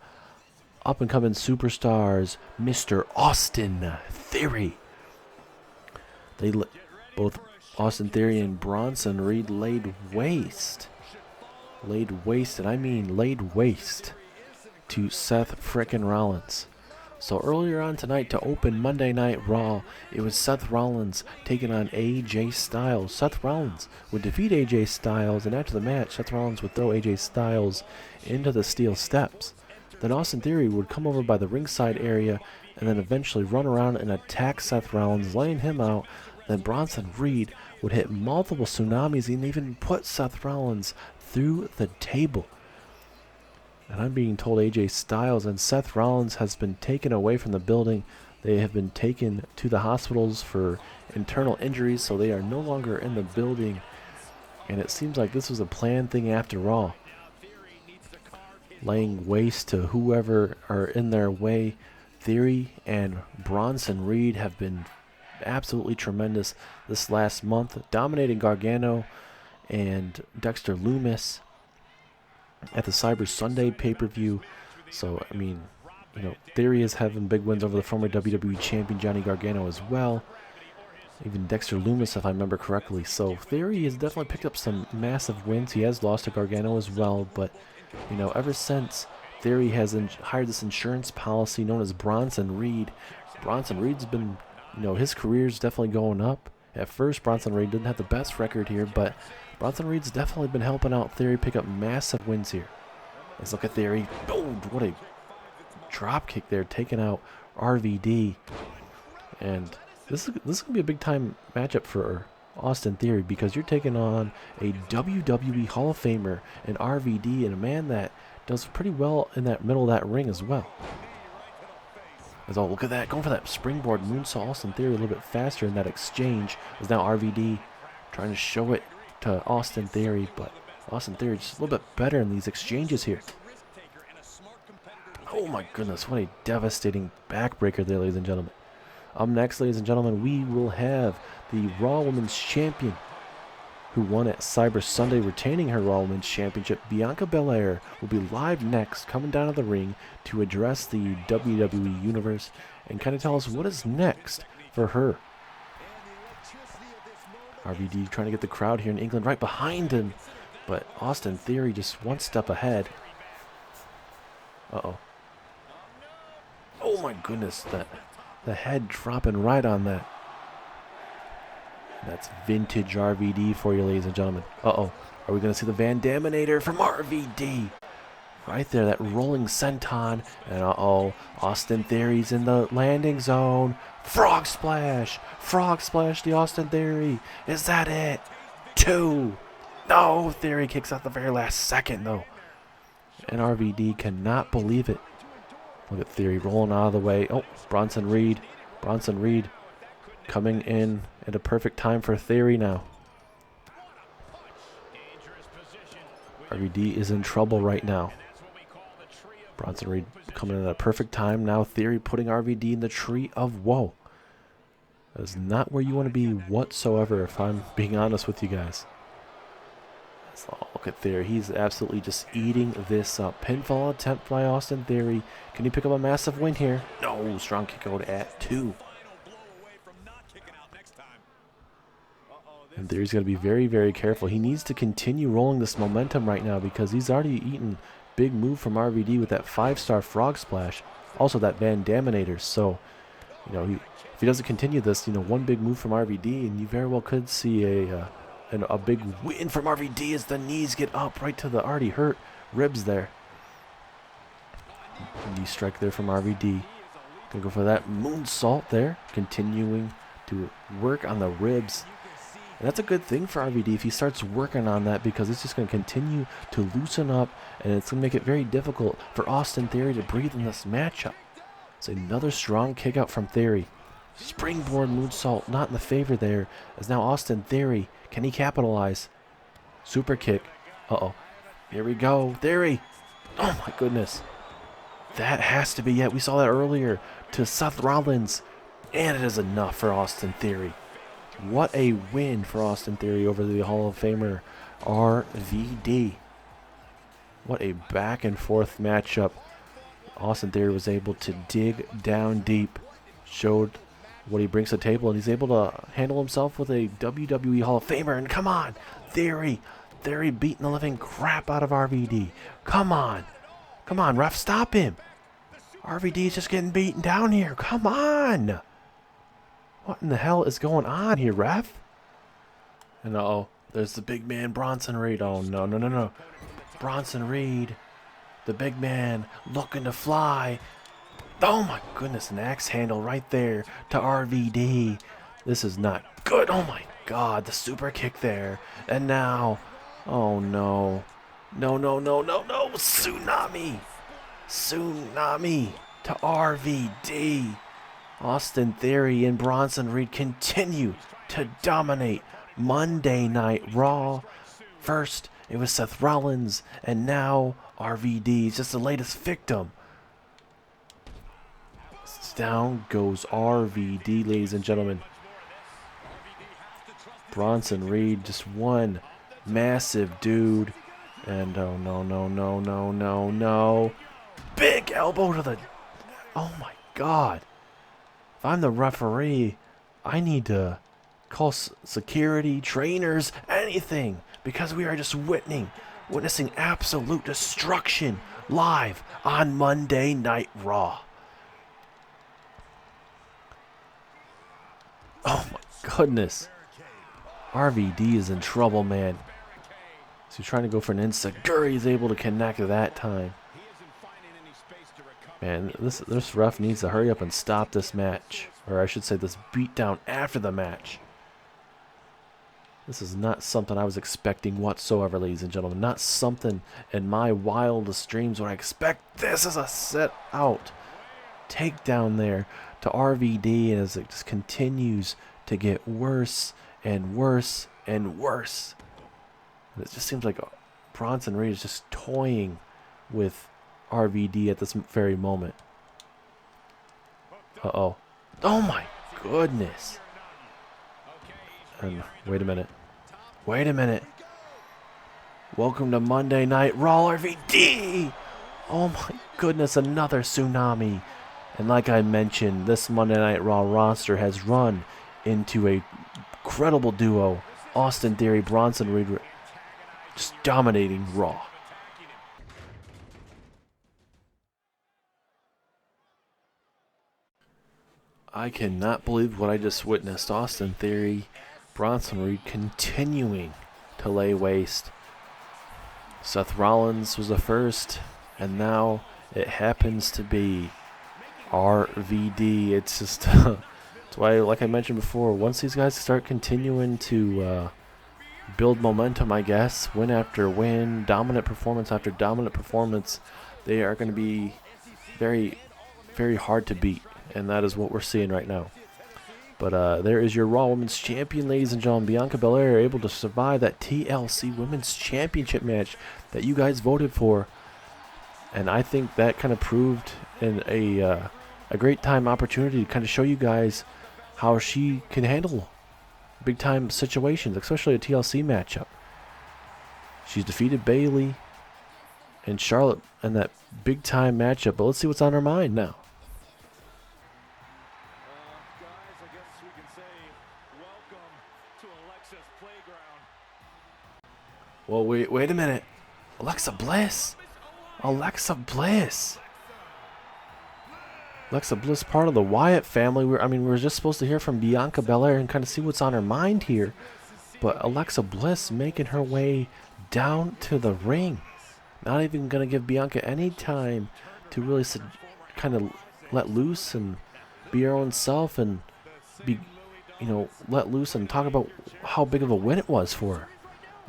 Speaker 1: up-and-coming superstars, Mr. Austin Theory. Both Austin Theory and Bronson Reed laid waste, and I mean laid waste to Seth frickin' Rollins. So earlier on tonight to open Monday Night Raw, it was Seth Rollins taking on AJ Styles. Seth Rollins would defeat AJ Styles, and after the match, Seth Rollins would throw AJ Styles into the steel steps. Then Austin Theory would come over by the ringside area and then eventually run around and attack Seth Rollins, laying him out. Then Bronson Reed would hit multiple tsunamis and even put Seth Rollins through the table. And I'm being told AJ Styles and Seth Rollins has been taken away from the building. They have been taken to the hospitals for internal injuries, so they are no longer in the building. And it seems like this was a planned thing after all. Laying waste to whoever are in their way. Theory and Bronson Reed have been absolutely tremendous this last month, dominating Gargano and Dexter Lumis at the Cyber Sunday pay-per-view. So, I mean, you know, Theory is having big wins over the former WWE champion Johnny Gargano as well. Even Dexter Lumis, if I remember correctly. So, Theory has definitely picked up some massive wins. He has lost to Gargano as well, but, you know, ever since Theory has hired this insurance policy known as Bronson Reed, Bronson Reed's been, you know, his career's definitely going up. At first, Bronson Reed didn't have the best record here, but Bronson Reed's definitely been helping out Theory pick up massive wins here. Let's look at Theory. Oh, what a drop kick there, taking out RVD. And this is going to be a big-time matchup for Austin Theory because you're taking on a WWE Hall of Famer and RVD and a man that does pretty well in that middle of that ring as well. As look at that, going for that springboard moonsault. Austin Theory a little bit faster in that exchange. As now RVD trying to show it to Austin Theory, but Austin Theory just a little bit better in these exchanges here. Oh my goodness, what a devastating backbreaker there, ladies and gentlemen. Up next, ladies and gentlemen, we will have the Raw Women's Champion who won at Cyber Sunday, retaining her Raw Women's Championship. Bianca Belair will be live next, coming down to the ring to address the WWE Universe and kind of tell us what is next for her. RVD trying to get the crowd here in England right behind him, but Austin Theory just one step ahead. Uh-oh. Oh my goodness, the head dropping right on that. That's vintage RVD for you, ladies and gentlemen. Uh-oh. Are we going to see the Van Daminator from RVD? Right there, that rolling senton. And uh-oh, Austin Theory's in the landing zone. Frog splash. Frog splash the Austin Theory. Is that it? 2. No, Theory kicks out the very last second, though. And RVD cannot believe it. Look at Theory rolling out of the way. Oh, Bronson Reed. Bronson Reed coming in at a perfect time for Theory now. RVD is in trouble right now. Bronson Reed coming in at a perfect time. Now Theory putting RVD in the tree of woe. That is not where you want to be whatsoever, if I'm being honest with you guys. So look at Theory. He's absolutely just eating this up. Pinfall attempt by Austin Theory. Can he pick up a massive win here? No. Strong kick out at 2. And Theory's got to be very, very careful. He needs to continue rolling this momentum right now because he's already eaten big move from RVD with that 5-star frog splash. Also that Van Daminator. So, you know, if he doesn't continue this, you know, one big move from RVD, and you very well could see a big win from RVD as the knees get up right to the already hurt ribs there. Knee strike there from RVD. Gonna go for that moonsault there, continuing to work on the ribs. And that's a good thing for RVD if he starts working on that, because it's just going to continue to loosen up, and it's going to make it very difficult for Austin Theory to breathe in this matchup. It's another strong kick out from Theory. Springboard moonsault, not in the favor there. As now Austin Theory, can he capitalize? Super kick. Uh-oh. Here we go. Theory. Oh my goodness. That has to be it. We saw that earlier to Seth Rollins. And it is enough for Austin Theory. What a win for Austin Theory over the Hall of Famer RVD. What a back and forth matchup. Austin Theory was able to dig down deep. Showed what he brings to the table, and he's able to handle himself with a WWE Hall of Famer. And come on, Theory beating the living crap out of RVD. Come on, ref, stop him. RVD is just getting beaten down here. Come on. What in the hell is going on here, ref? And uh-oh, there's the big man Bronson Reed. Oh, no. Bronson Reed, the big man, looking to fly. Oh my goodness, an axe handle right there to RVD. This is not good. Oh my god, the super kick there. And now, oh no. No. Tsunami to RVD. Austin Theory and Bronson Reed continue to dominate Monday Night Raw. First, it was Seth Rollins, and now RVD is just the latest victim. Down goes RVD, ladies and gentlemen. Bronson Reed, just one massive dude. And oh no. Big elbow to the... Oh my god. If I'm the referee, I need to call security, trainers, anything. Because we are just witnessing absolute destruction live on Monday Night Raw. Oh my goodness. RVD is in trouble, man. So he's trying to go for an insecure. He's able to connect that time. Man, this ref needs to hurry up and stop this match. Or I should say this beatdown after the match. This is not something I was expecting whatsoever, ladies and gentlemen. Not something in my wildest dreams would I expect. This is a set out takedown there to RVD as it just continues to get worse and worse and worse. And it just seems like Bronson Reed is just toying with RVD at this very moment. Uh-oh. Oh my goodness. And wait a minute. Welcome to Monday Night Raw, RVD. Oh my goodness, another tsunami. And like I mentioned, this Monday Night Raw roster has run into a incredible duo. Austin Theory, Bronson Reed, just dominating Raw. I cannot believe what I just witnessed. Austin Theory, Bronson Reed continuing to lay waste. Seth Rollins was the first, and now it happens to be RVD. It's just that's why, like I mentioned before, once these guys start continuing to build momentum, I guess, win after win, dominant performance after dominant performance, they are going to be very, very hard to beat, and that is what we're seeing right now. But there is your Raw Women's Champion, ladies and gentlemen. Bianca Belair able to survive that TLC Women's Championship match that you guys voted for. And I think that kind of proved in a great time opportunity to kind of show you guys how she can handle big time situations, especially a TLC matchup. She's defeated Bayley and Charlotte in that big time matchup. But let's see what's on her mind now.
Speaker 2: Guys, I guess we can say welcome to Alexa's playground.
Speaker 1: Well, wait a minute. Alexa Bliss, part of the Wyatt family. We're just supposed to hear from Bianca Belair and kind of see what's on her mind here. But Alexa Bliss making her way down to the ring. Not even going to give Bianca any time to really kind of let loose and be her own self and be, let loose and talk about how big of a win it was for her.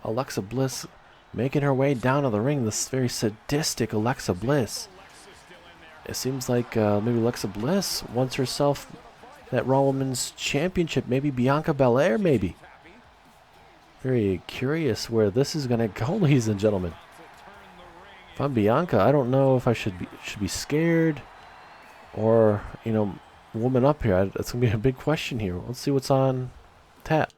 Speaker 1: Alexa Bliss making her way down to the ring. This very sadistic Alexa Bliss. It seems like maybe Alexa Bliss wants herself that Raw Women's Championship. Maybe Bianca Belair, maybe. Very curious where this is going to go, ladies and gentlemen. If I'm Bianca, I don't know if I should be scared or, woman up here. That's going to be a big question here. Let's see what's on tap.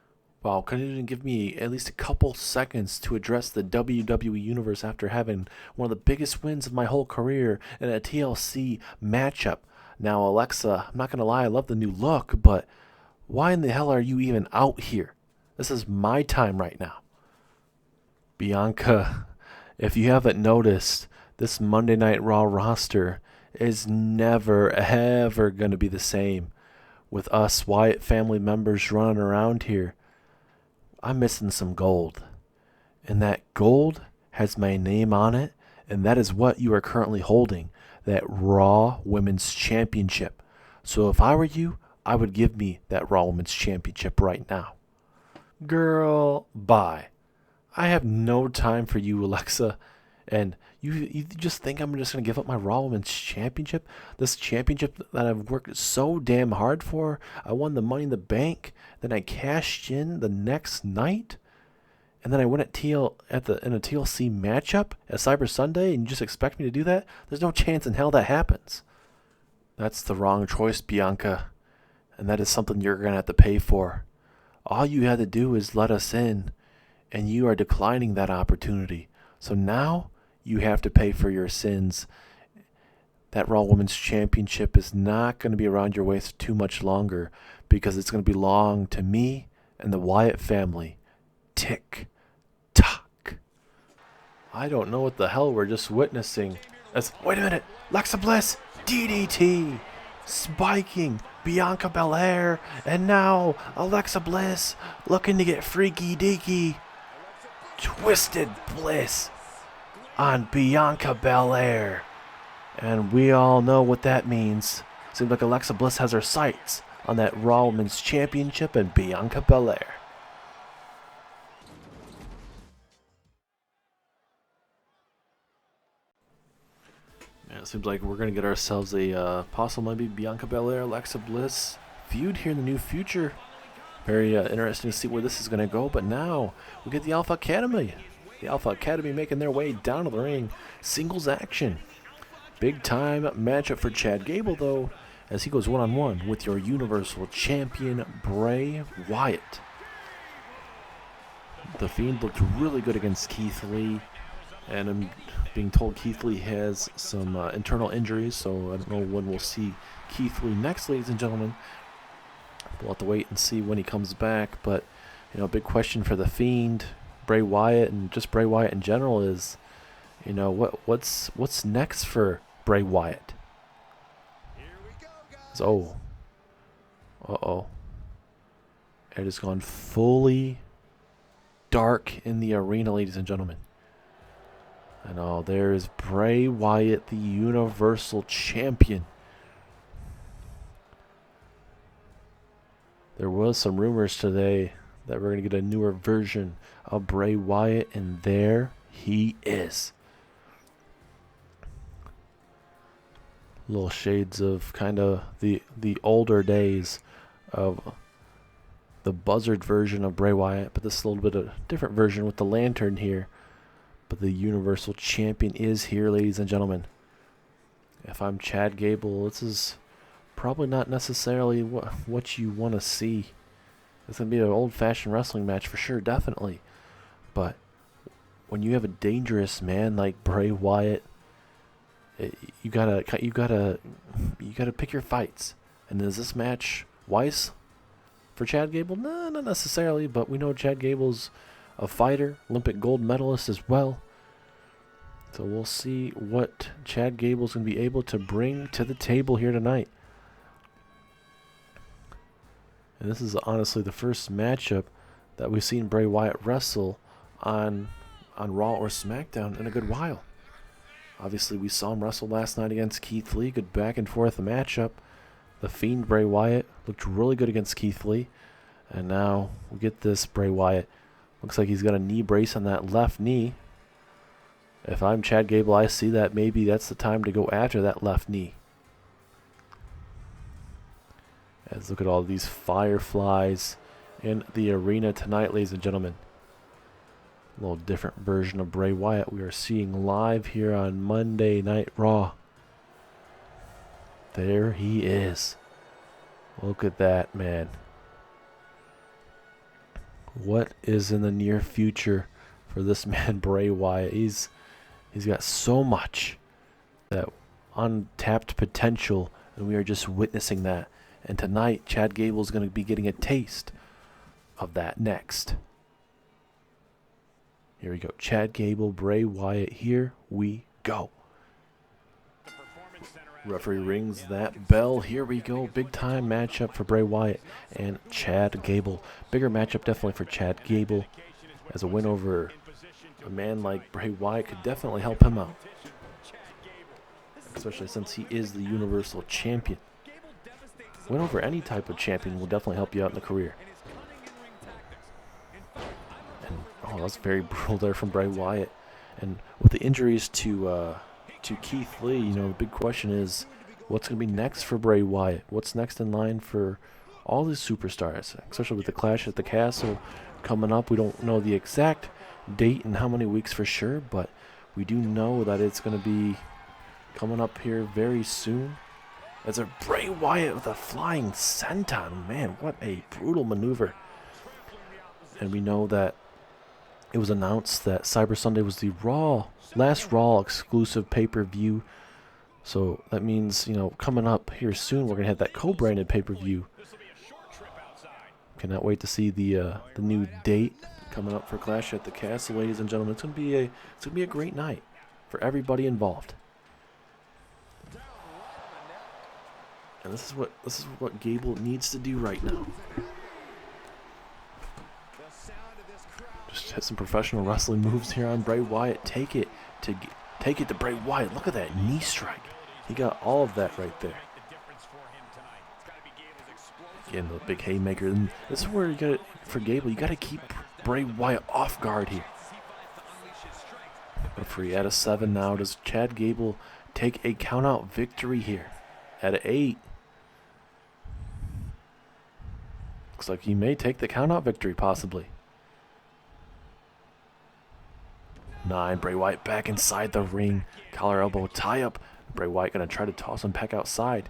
Speaker 1: Wow, couldn't even give me at least a couple seconds to address the WWE Universe after having one of the biggest wins of my whole career in a TLC matchup. Now, Alexa, I'm not going to lie, I love the new look, but why in the hell are you even out here? This is my time right now. Bianca, if you haven't noticed, this Monday Night Raw roster is never, ever going to be the same. With us Wyatt family members running around here, I'm missing some gold. And that gold has my name on it, and that is what you are currently holding, that Raw Women's Championship. So if I were you, I would give me that Raw Women's Championship right now. Girl, bye. I have no time for you, Alexa. And you just think I'm just going to give up my Raw Women's Championship? This championship that I've worked so damn hard for. I won the Money in the Bank. Then I cashed in the next night. And then I went in a TLC matchup at Cyber Sunday. And you just expect me to do that? There's no chance in hell that happens. That's the wrong choice, Bianca. And that is something you're going to have to pay for. All you had to do is let us in. And you are declining that opportunity. So now you have to pay for your sins. That Raw Women's Championship is not going to be around your waist too much longer because it's going to belong to me and the Wyatt family. Tick tock. I don't know what the hell we're just witnessing. Wait a minute. Alexa Bliss, DDT, spiking Bianca Belair, and now Alexa Bliss looking to get freaky deaky. Twisted Bliss on Bianca Belair. And we all know what that means. Seems like Alexa Bliss has her sights on that Raw Women's Championship and Bianca Belair. Man, it seems like we're going to get ourselves a possible maybe Bianca Belair, Alexa Bliss feud here in the near future. Very interesting to see where this is going to go. But now we get the Alpha Academy. The Alpha Academy making their way down to the ring. Singles action. Big time matchup for Chad Gable, though, as he goes one-on-one with your Universal Champion, Bray Wyatt. The Fiend looked really good against Keith Lee. And I'm being told Keith Lee has some internal injuries, so I don't know when we'll see Keith Lee next, ladies and gentlemen. We'll have to wait and see when he comes back. But, big question for the Fiend, Bray Wyatt, and just Bray Wyatt in general is, what's next for Bray Wyatt? Uh-oh. It has gone fully dark in the arena, ladies and gentlemen. And there's Bray Wyatt, the Universal Champion. There was some rumors today that we're going to get a newer version of Bray Wyatt, and there he is. Little shades of kind of the older days of the buzzard version of Bray Wyatt, but this is a little bit of a different version with the lantern here. But the Universal Champion is here, ladies and gentlemen. If I'm Chad Gable, this is probably not necessarily what you want to see. It's going to be an old-fashioned wrestling match for sure, definitely. But when you have a dangerous man like Bray Wyatt, you gotta pick your fights. And is this match wise for Chad Gable? No, not necessarily. But we know Chad Gable's a fighter, Olympic gold medalist as well. So we'll see what Chad Gable's going to be able to bring to the table here tonight. And this is honestly the first matchup that we've seen Bray Wyatt wrestle on Raw or SmackDown in a good while. Obviously, we saw him wrestle last night against Keith Lee. Good back and forth matchup. The Fiend Bray Wyatt looked really good against Keith Lee. And now we get this Bray Wyatt. Looks like he's got a knee brace on that left knee. If I'm Chad Gable, I see that maybe that's the time to go after that left knee. As look at all these fireflies in the arena tonight, ladies and gentlemen. A little different version of Bray Wyatt we are seeing live here on Monday Night Raw. There he is. Look at that, man. What is in the near future for this man, Bray Wyatt? He's got so much, that untapped potential, and we are just witnessing that. And tonight, Chad Gable is going to be getting a taste of that next. Here we go. Chad Gable, Bray Wyatt. Here we go. Referee rings that bell. Here we go. Big time matchup for Bray Wyatt and Chad Gable. Bigger matchup definitely for Chad Gable, as a win over a man like Bray Wyatt could definitely help him out, especially since he is the Universal Champion. Win over any type of champion will definitely help you out in the career. And oh, that's very brutal there from Bray Wyatt. And with the injuries to Keith Lee, you know, the big question is, what's going to be next for Bray Wyatt? What's next in line for all these superstars, especially with the Clash at the Castle coming up? We don't know the exact date and how many weeks for sure, but we do know that it's going to be coming up here very soon. As a Bray Wyatt with a flying senton, man, what a brutal maneuver. And we know that it was announced that Cyber Sunday was the last Raw exclusive pay-per-view. So that means, you know, coming up here soon, we're going to have that co-branded pay-per-view. Cannot wait to see the new date coming up for Clash at the Castle, ladies and gentlemen. It's going to be a great night for everybody involved. And this is what Gable needs to do right now. Just hit some professional wrestling moves here on Bray Wyatt. Take it to Bray Wyatt. Look at that knee strike. He got all of that right there. Again, the big haymaker. And this is where you got for Gable. You got to keep Bray Wyatt off guard here. Referee at a 7 now. Does Chad Gable take a countout victory here? At an 8. Looks like he may take the countout victory, possibly. 9, Bray Wyatt back inside the ring. Collar elbow tie up. Bray Wyatt going to try to toss him back outside.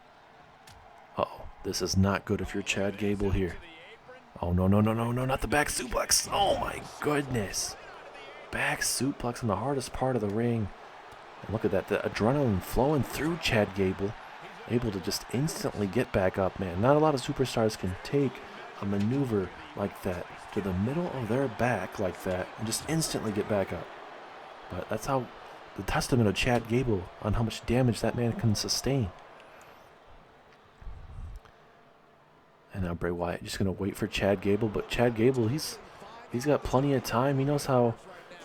Speaker 1: Uh-oh. This is not good if you're Chad Gable here. Oh, no, not the back suplex. Oh, my goodness. Back suplex in the hardest part of the ring. And look at that. The adrenaline flowing through Chad Gable. Able to just instantly get back up, man. Not a lot of superstars can take a maneuver like that to the middle of their back like that and just instantly get back up. But that's how the testament of Chad Gable on how much damage that man can sustain. And now Bray Wyatt just going to wait for Chad Gable. But Chad Gable, he's got plenty of time. He knows how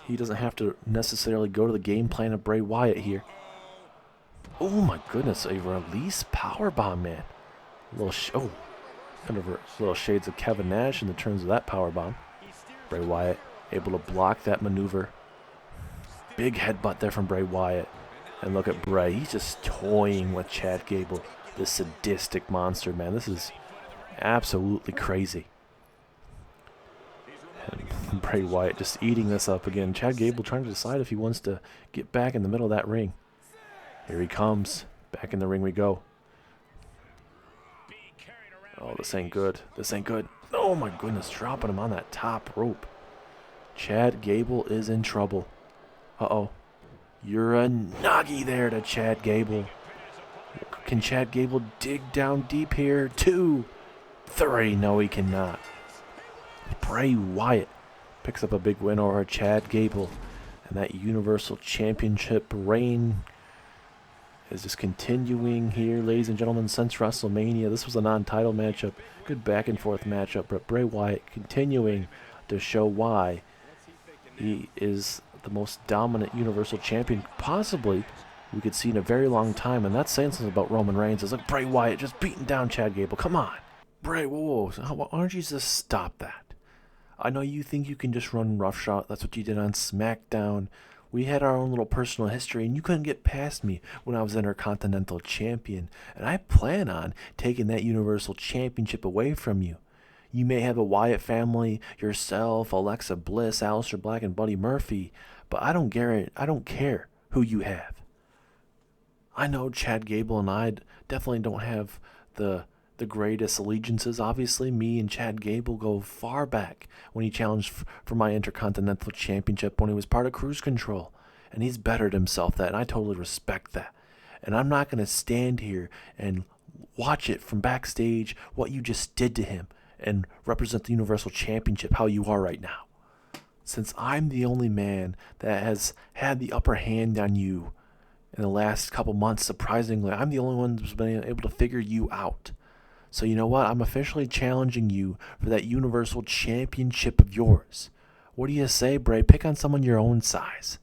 Speaker 1: he doesn't have to necessarily go to the game plan of Bray Wyatt here. Oh my goodness, a release powerbomb, man. Kind of little shades of Kevin Nash in the terms of that powerbomb. Bray Wyatt able to block that maneuver. Big headbutt there from Bray Wyatt. And look at Bray. He's just toying with Chad Gable. This sadistic monster, man. This is absolutely crazy. And Bray Wyatt just eating this up again. Chad Gable trying to decide if he wants to get back in the middle of that ring. Here he comes. Back in the ring we go. Oh, this ain't good. This ain't good. Oh my goodness, dropping him on that top rope. Chad Gable is in trouble. Uh-oh. You're a nuggy there to Chad Gable. Can Chad Gable dig down deep here? 2, 3. No, he cannot. Bray Wyatt picks up a big win over Chad Gable. And that Universal Championship reign is just continuing here, ladies and gentlemen, since WrestleMania. This was a non-title matchup. Good back-and-forth matchup. But Bray Wyatt continuing to show why he is the most dominant Universal Champion possibly we could see in a very long time. And that's saying something about Roman Reigns. It's like Bray Wyatt just beating down Chad Gable. Come on. Bray, whoa. Why don't you just stop that? I know you think you can just run roughshod. That's what you did on SmackDown We had our own little personal history, and you couldn't get past me when I was Intercontinental Champion. And I plan on taking that Universal Championship away from you. You may have a Wyatt family, yourself, Alexa Bliss, Aleister Black, and Buddy Murphy, but I don't care who you have. I know Chad Gable and I definitely don't have the greatest allegiances. Obviously, me and Chad Gable go far back when he challenged for my Intercontinental Championship when he was part of Cruise Control. And he's bettered himself that, and I totally respect that. And I'm not going to stand here and watch it from backstage what you just did to him and represent the Universal Championship how you are right now. Since I'm the only man that has had the upper hand on you in the last couple months, surprisingly, I'm the only one who's been able to figure you out. So you know what? I'm officially challenging you for that Universal Championship of yours. What do you say, Bray? Pick on someone your own size.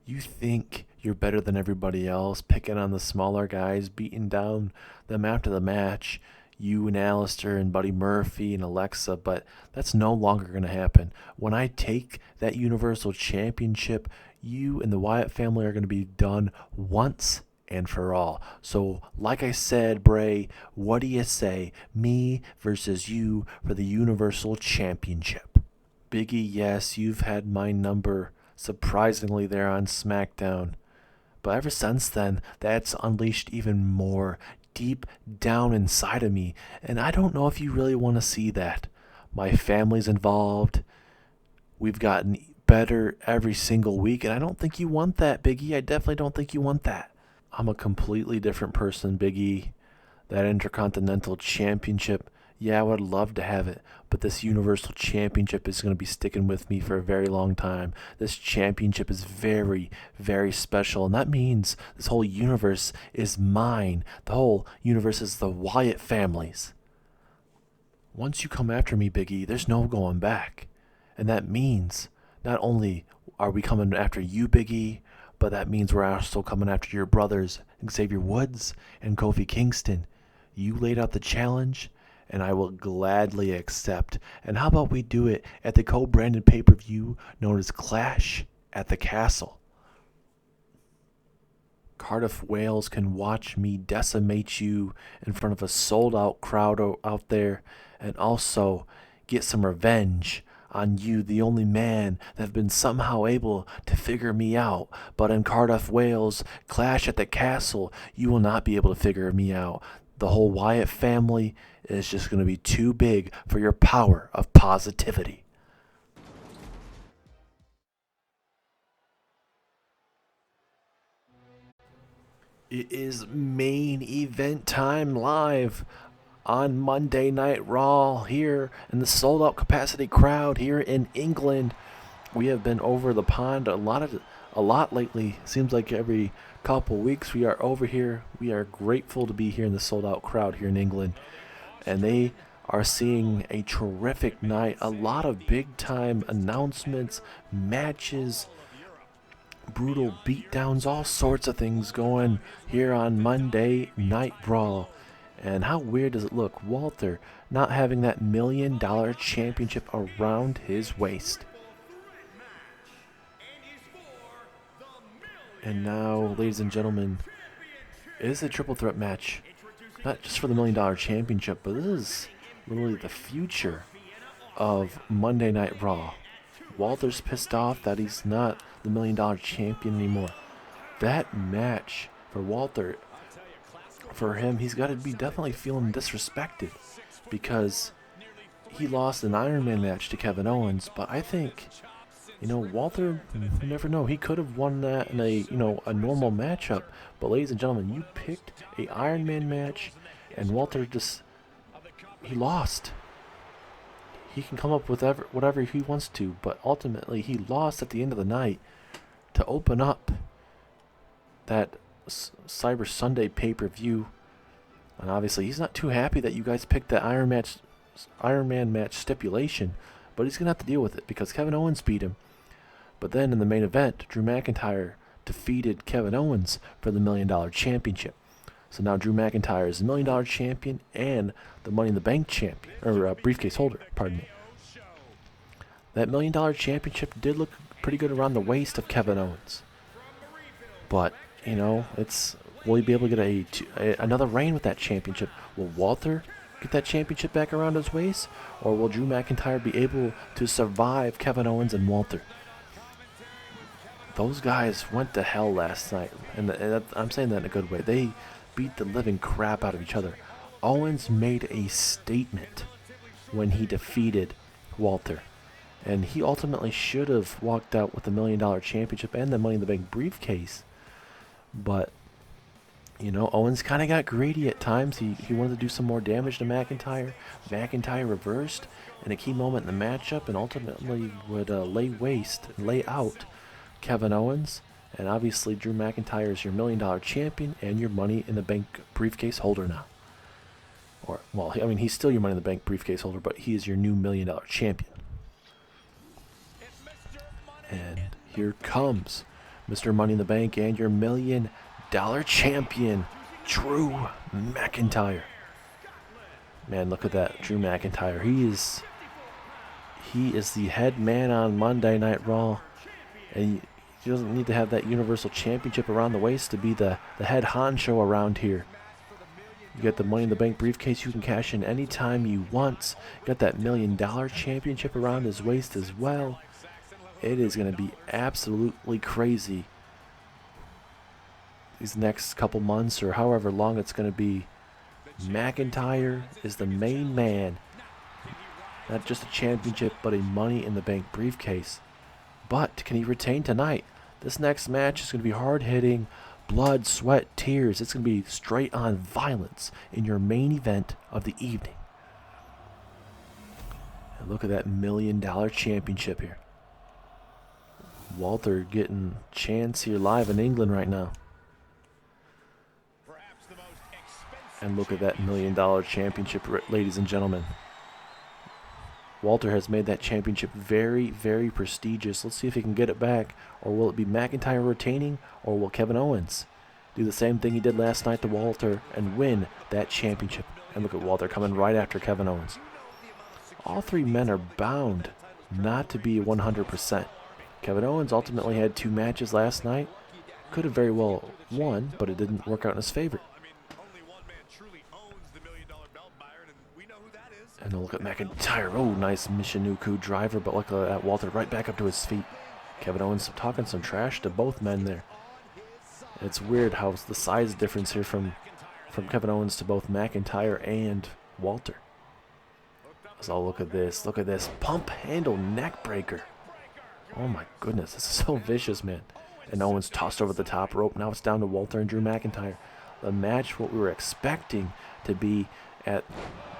Speaker 1: You think you're better than everybody else, picking on the smaller guys, beating down them after the match. You and Aleister and Buddy Murphy and Alexa, but that's no longer going to happen. When I take that Universal Championship, you and the Wyatt family are going to be done once and for all. So, like I said, Bray, what do you say? Me versus you for the Universal Championship. Biggie, yes, you've had my number surprisingly there on SmackDown. But ever since then, that's unleashed even more deep down inside of me. And I don't know if you really want to see that. My family's involved. We've gotten better every single week. And I don't think you want that, Biggie. I definitely don't think you want that. I'm a completely different person, Biggie. That Intercontinental Championship, yeah, I would love to have it, but this Universal Championship is going to be sticking with me for a very long time. This championship is very, very special, and that means this whole universe is mine. The whole universe is the Wyatt family's. Once you come after me, Biggie, there's no going back. And that means not only are we coming after you, Biggie, but that means we're also coming after your brothers, Xavier Woods and Kofi Kingston. You laid out the challenge, and I will gladly accept. And how about we do it at the co-branded pay-per-view known as Clash at the Castle? Cardiff, Wales can watch me decimate you in front of a sold-out crowd out there, and also get some revenge on you, the only man that have been somehow able to figure me out. But in Cardiff, Wales, Clash at the Castle, you will not be able to figure me out. The whole Wyatt family is just going to be too big for your power of positivity. It is main event time live on Monday Night Raw here in the sold-out capacity crowd here in England. We have been over the pond a lot lately. Seems like every couple weeks we are over here. We are grateful to be here in the sold-out crowd here in England, and they are seeing a terrific night. A lot of big-time announcements, matches, brutal beatdowns, all sorts of things going here on Monday Night Raw. And how weird does it look, Walter not having that $1 million championship around his waist? And now, ladies and gentlemen, it is a triple threat match. Not just for the $1 million championship, but this is literally the future of Monday Night Raw. Walter's pissed off that he's not the $1 million champion anymore. That match for Walter, for him, he's got to be definitely feeling disrespected because he lost an Iron Man match to Kevin Owens. But I think, Walter, you never know. He could have won that in a normal matchup. But ladies and gentlemen, you picked a Iron Man match, and Walter he lost. He can come up with whatever he wants to, but ultimately he lost at the end of the night to open up that Cyber Sunday pay-per-view. And obviously he's not too happy that you guys picked that Iron Man match stipulation, but he's going to have to deal with it because Kevin Owens beat him. But then in the main event, Drew McIntyre defeated Kevin Owens for the $1 million championship. So now Drew McIntyre is the $1 million champion and the Money in the Bank champion, or briefcase holder, pardon me. That $1 million championship did look pretty good around the waist of Kevin Owens. But, you know, will he be able to get another reign with that championship? Will Walter get that championship back around his waist? Or will Drew McIntyre be able to survive Kevin Owens and Walter? Those guys went to hell last night. And I'm saying that in a good way. They beat the living crap out of each other. Owens made a statement when he defeated Walter. And he ultimately should have walked out with the $1 Million Championship and the Money in the Bank briefcase. But, you know, Owens kind of got greedy at times. He wanted to do some more damage to McIntyre. McIntyre reversed in a key moment in the matchup and ultimately would lay out Kevin Owens. And obviously Drew McIntyre is your $1 Million Champion and your Money in the Bank briefcase holder now. Or, well, I mean, he's still your Money in the Bank briefcase holder, but he is your new $1 Million Champion. And here comes Mr. Money in the Bank and your $1 Million Champion, Drew McIntyre. Man, look at that, Drew McIntyre. He is the head man on Monday Night Raw, and he doesn't need to have that Universal Championship around the waist to be the head honcho around here. You got the Money in the Bank briefcase you can cash in anytime you want. You got that $1 Million Championship around his waist as well. It is going to be absolutely crazy these next couple months or however long it's going to be. McIntyre is the main man. Not just a championship, but a Money in the Bank briefcase. But can he retain tonight? This next match is going to be hard-hitting, blood, sweat, tears. It's going to be straight-on violence in your main event of the evening. And look at that $1 Million Championship here. Walter getting chance here live in England right now. And look at that $1 Million Championship, ladies and gentlemen. Walter has made that championship very, very prestigious. Let's see if he can get it back. Or will it be McIntyre retaining? Or will Kevin Owens do the same thing he did last night to Walter and win that championship? And look at Walter coming right after Kevin Owens. All three men are bound not to be 100%. Kevin Owens ultimately had 2 matches last night. Could have very well won, but it didn't work out in his favor. And a look at McIntyre. Oh, nice Michinoku driver, but look at that, Walter right back up to his feet. Kevin Owens talking some trash to both men there. It's weird how the size difference here from Kevin Owens to both McIntyre and Walter. So look at this. Look at this. Pump handle neck breaker. Oh my goodness, this is so vicious, man. And Owens tossed over the top rope. Now it's down to Walter and Drew McIntyre. The match, what we were expecting to be at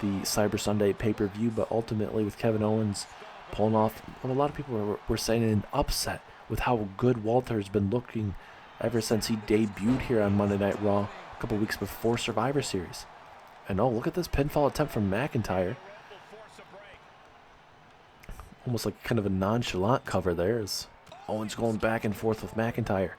Speaker 1: the Cyber Sunday pay-per-view, but ultimately with Kevin Owens pulling off what a lot of people were saying an upset with how good Walter has been looking ever since he debuted here on Monday Night Raw a couple weeks before Survivor Series. And oh, look at this pinfall attempt from McIntyre. Almost like kind of a nonchalant cover there as Owens going back and forth with McIntyre.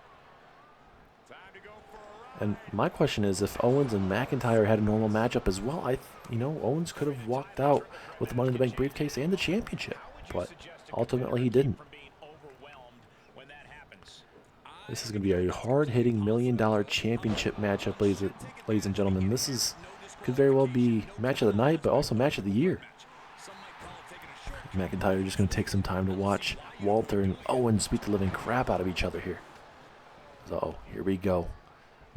Speaker 1: And my question is, if Owens and McIntyre had a normal matchup as well, Owens could have walked out with the Money in the Bank briefcase and the championship, but ultimately he didn't. This is going to be a hard-hitting $1 Million Championship matchup, ladies and gentlemen. This could very well be match of the night, but also match of the year. McIntyre just going to take some time to watch Walter and Owens beat the living crap out of each other here. So here we go.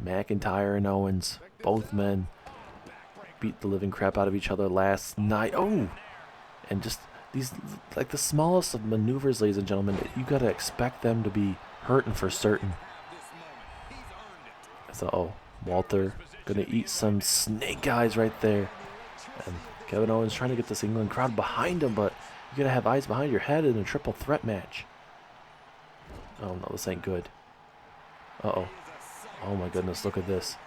Speaker 1: McIntyre and Owens, both men, beat the living crap out of each other last night. Oh! And just these, like the smallest of maneuvers, ladies and gentlemen, you got to expect them to be hurting for certain. So Walter going to eat some snake eyes right there. And Kevin Owens trying to get this England crowd behind him, but you got to have eyes behind your head in a triple threat match. Oh no, this ain't good. Uh-oh. Oh my goodness, look at this.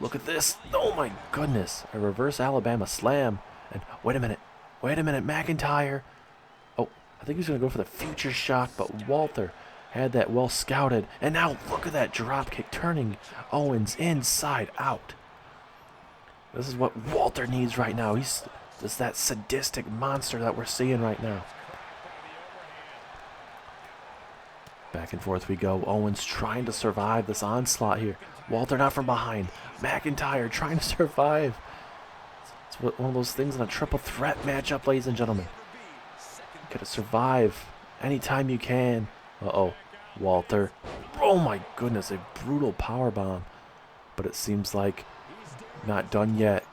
Speaker 1: Look at this. Oh my goodness. A reverse Alabama slam. And wait a minute, McIntyre. Oh, I think he's going to go for the future shock, but Walter had that well scouted. And now look at that drop kick turning Owens inside out. This is what Walter needs right now. He's just that sadistic monster that we're seeing right now. Back and forth we go. Owens trying to survive this onslaught here. Walter not from behind. McIntyre trying to survive. It's one of those things in a triple threat matchup, ladies and gentlemen. You gotta survive anytime you can. Uh-oh. Walter. Oh my goodness, a brutal power bomb. But it seems like not done yet.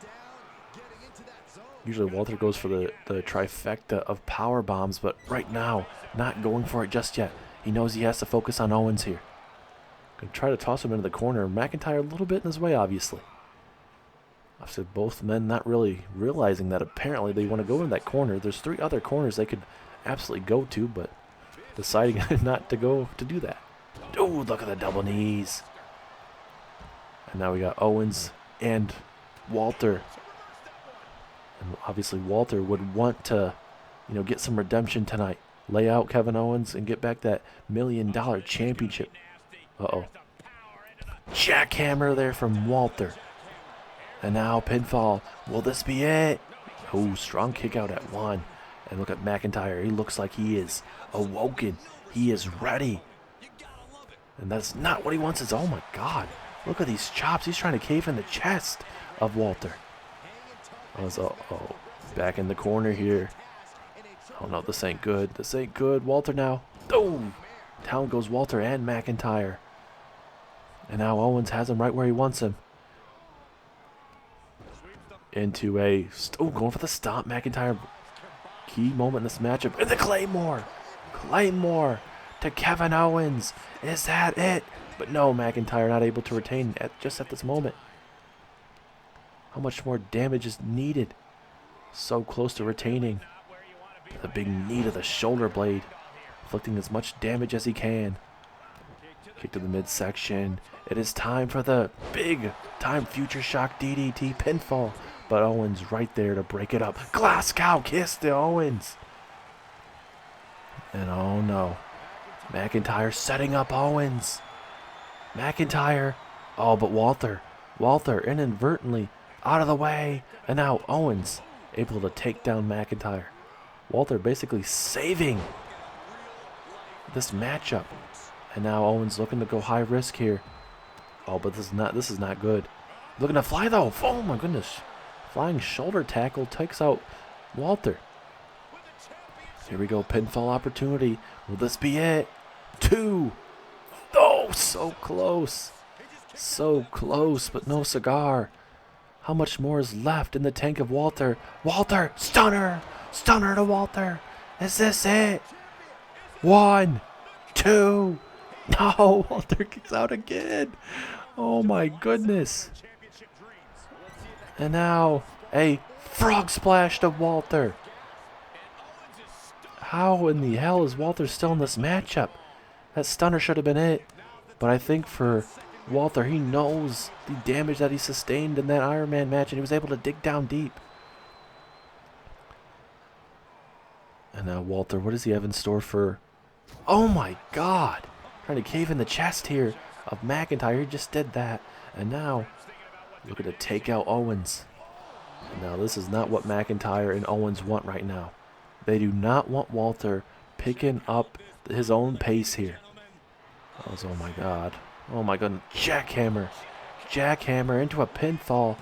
Speaker 1: Usually Walter goes for the trifecta of power bombs, but right now, not going for it just yet. He knows he has to focus on Owens here. Gonna try to toss him into the corner. McIntyre a little bit in his way, obviously. I've said both men not really realizing that apparently they want to go in that corner. There's 3 other corners they could absolutely go to, but deciding not to go to do that. Oh, look at the double knees. And now we got Owens and Walter. And obviously Walter would want to, get some redemption tonight. Lay out Kevin Owens and get back that $1 million championship. Uh-oh. Jackhammer there from Walter. And now pinfall. Will this be it? Oh, strong kick out at 1. And look at McIntyre. He looks like he is awoken. He is ready. And that's not what he wants. Is, oh my God. Look at these chops. He's trying to cave in the chest of Walter. Uh-oh. Back in the corner here. Oh no, this ain't good. This ain't good. Walter now. Boom! Down goes Walter and McIntyre. And now Owens has him right where he wants him. Into a... going for the stomp. McIntyre. Key moment in this matchup. And the Claymore! Claymore to Kevin Owens. Is that it? But no, McIntyre not able to retain just at this moment. How much more damage is needed? So close to retaining. The big knee to the shoulder blade. Inflicting as much damage as he can. Kick to the midsection. It is time for the big time Future Shock DDT pinfall. But Owens right there to break it up. Glasgow kiss to Owens. And oh no. McIntyre setting up Owens. McIntyre. Oh, but Walter. Walter inadvertently out of the way. And now Owens able to take down McIntyre. Walter basically saving this matchup. And now Owens looking to go high risk here. Oh, but this is not good. Looking to fly though. Oh my goodness. Flying shoulder tackle takes out Walter. Here we go. Pinfall opportunity. Will this be it? 2. Oh, so close. So close, but no cigar. How much more is left in the tank of Walter? Walter! Stunner! Stunner to Walter! Is this it? 1, 2. No! Walter kicks out again. Oh my goodness. And now a frog splash to Walter. How in the hell is Walter still in this matchup? That stunner should have been it. But I think for Walter, he knows the damage that he sustained in that Iron Man match, and he was able to dig down deep. And now Walter, what does he have in store for... Oh my God! Trying to cave in the chest here of McIntyre. He just did that. And now, looking to take out Owens. And now this is not what McIntyre and Owens want right now. They do not want Walter picking up his own pace here. Oh my God. Oh my goodness. Jackhammer. Jackhammer into a pinfall.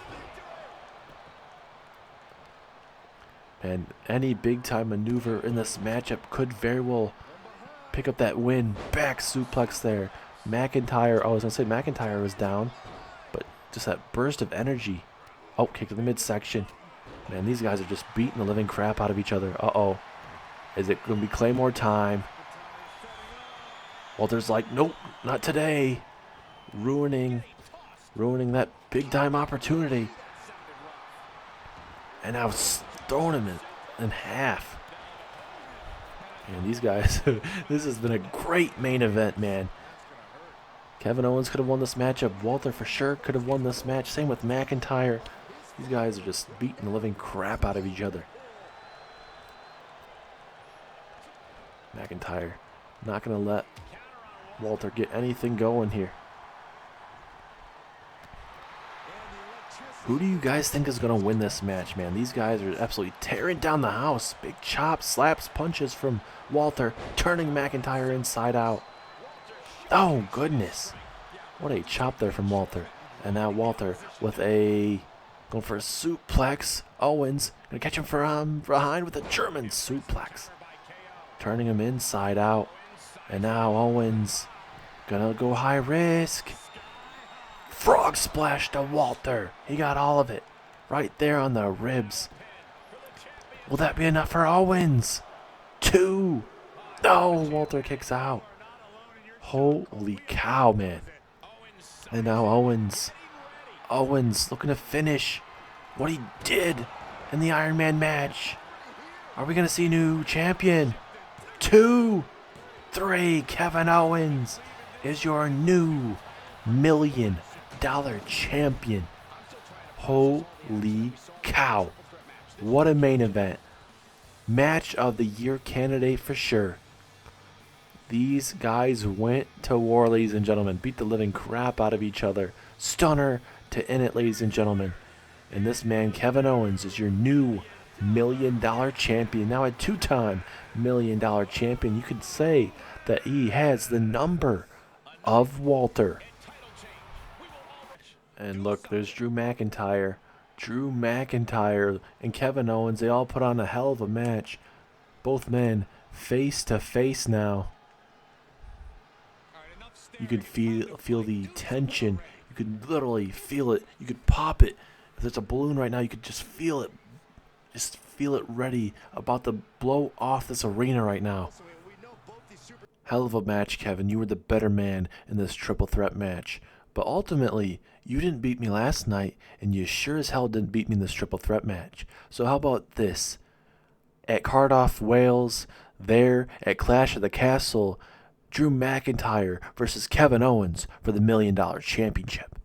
Speaker 1: And any big time maneuver in this matchup could very well pick up that win. Back suplex there. McIntyre. Oh, I was going to say McIntyre was down. But just that burst of energy. Oh, kick to the midsection. Man, these guys are just beating the living crap out of each other. Uh-oh. Is it going to be Claymore time? Walter's like, nope, not today. Ruining that big time opportunity. And now throwing him in half. And these guys, this has been a great main event, man. Kevin Owens could have won this matchup. Walter for sure could have won this match. Same with McIntyre. These guys are just beating the living crap out of each other. McIntyre not going to let Walter get anything going here. Who do you guys think is going to win this match, man? These guys are absolutely tearing down the house. Big chops, slaps, punches from Walter, turning McIntyre inside out. Oh, goodness. What a chop there from Walter. And now Walter with a... going for a suplex. Owens going to catch him from behind with a German suplex. Turning him inside out. And now Owens going to go high risk. Frog splash to Walter. He got all of it. Right there on the ribs. Will that be enough for Owens? 2. No, Walter kicks out. Holy cow, man. And now Owens looking to finish what he did in the Iron Man match. Are we going to see a new champion? 2, 3. Kevin Owens is your new $1 million champion. Holy cow. What a main event. Match of the year candidate for sure. These guys went to war, ladies and gentlemen. Beat the living crap out of each other. Stunner to end it, ladies and gentlemen. And this man, Kevin Owens, is your new $1 million champion. Now a 2-time $1 million champion. You could say that he has the number of Walter. And look, there's Drew McIntyre. Drew McIntyre and Kevin Owens, they all put on a hell of a match. Both men face to face now. You could feel the tension. You could literally feel it. You could pop it. If there's a balloon right now, you could just feel it. Just feel it ready, about to blow off this arena right now. Hell of a match, Kevin. You were the better man in this triple threat match. But ultimately, you didn't beat me last night, and you sure as hell didn't beat me in this triple threat match. So how about this? At Cardiff, Wales, there at Clash of the Castle, Drew McIntyre versus Kevin Owens for the $1 million championship.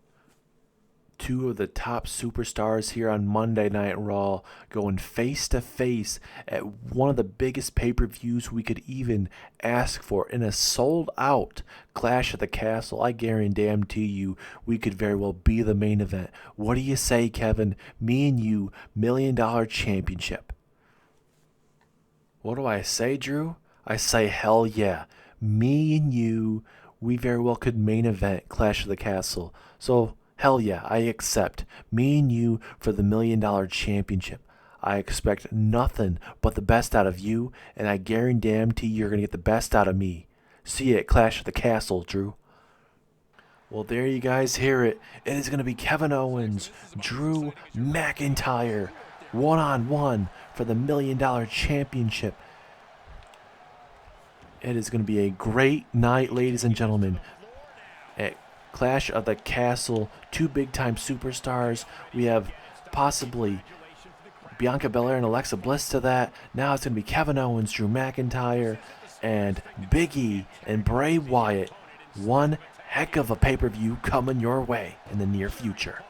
Speaker 1: 2 of the top superstars here on Monday Night Raw going face to face at one of the biggest pay-per-views we could even ask for in a sold-out Clash of the Castle. I guarantee you we could very well be the main event. What do you say, Kevin? Me and you, $1 million championship. What do I say, Drew? I say hell yeah. Me and you, we very well could main event Clash of the Castle. So hell yeah, I accept. Me and you for the $1 million championship. I expect nothing but the best out of you, and I guarantee you're going to get the best out of me. See you at Clash of the Castle, Drew. Well, there you guys hear it. It is going to be Kevin Owens, Drew McIntyre, one-on-one for the $1 million championship. It is going to be a great night, ladies and gentlemen. At Clash of the Castle, 2 big-time superstars. We have possibly Bianca Belair and Alexa Bliss to that. Now it's going to be Kevin Owens, Drew McIntyre, and Big E and Bray Wyatt. One heck of a pay-per-view coming your way in the near future.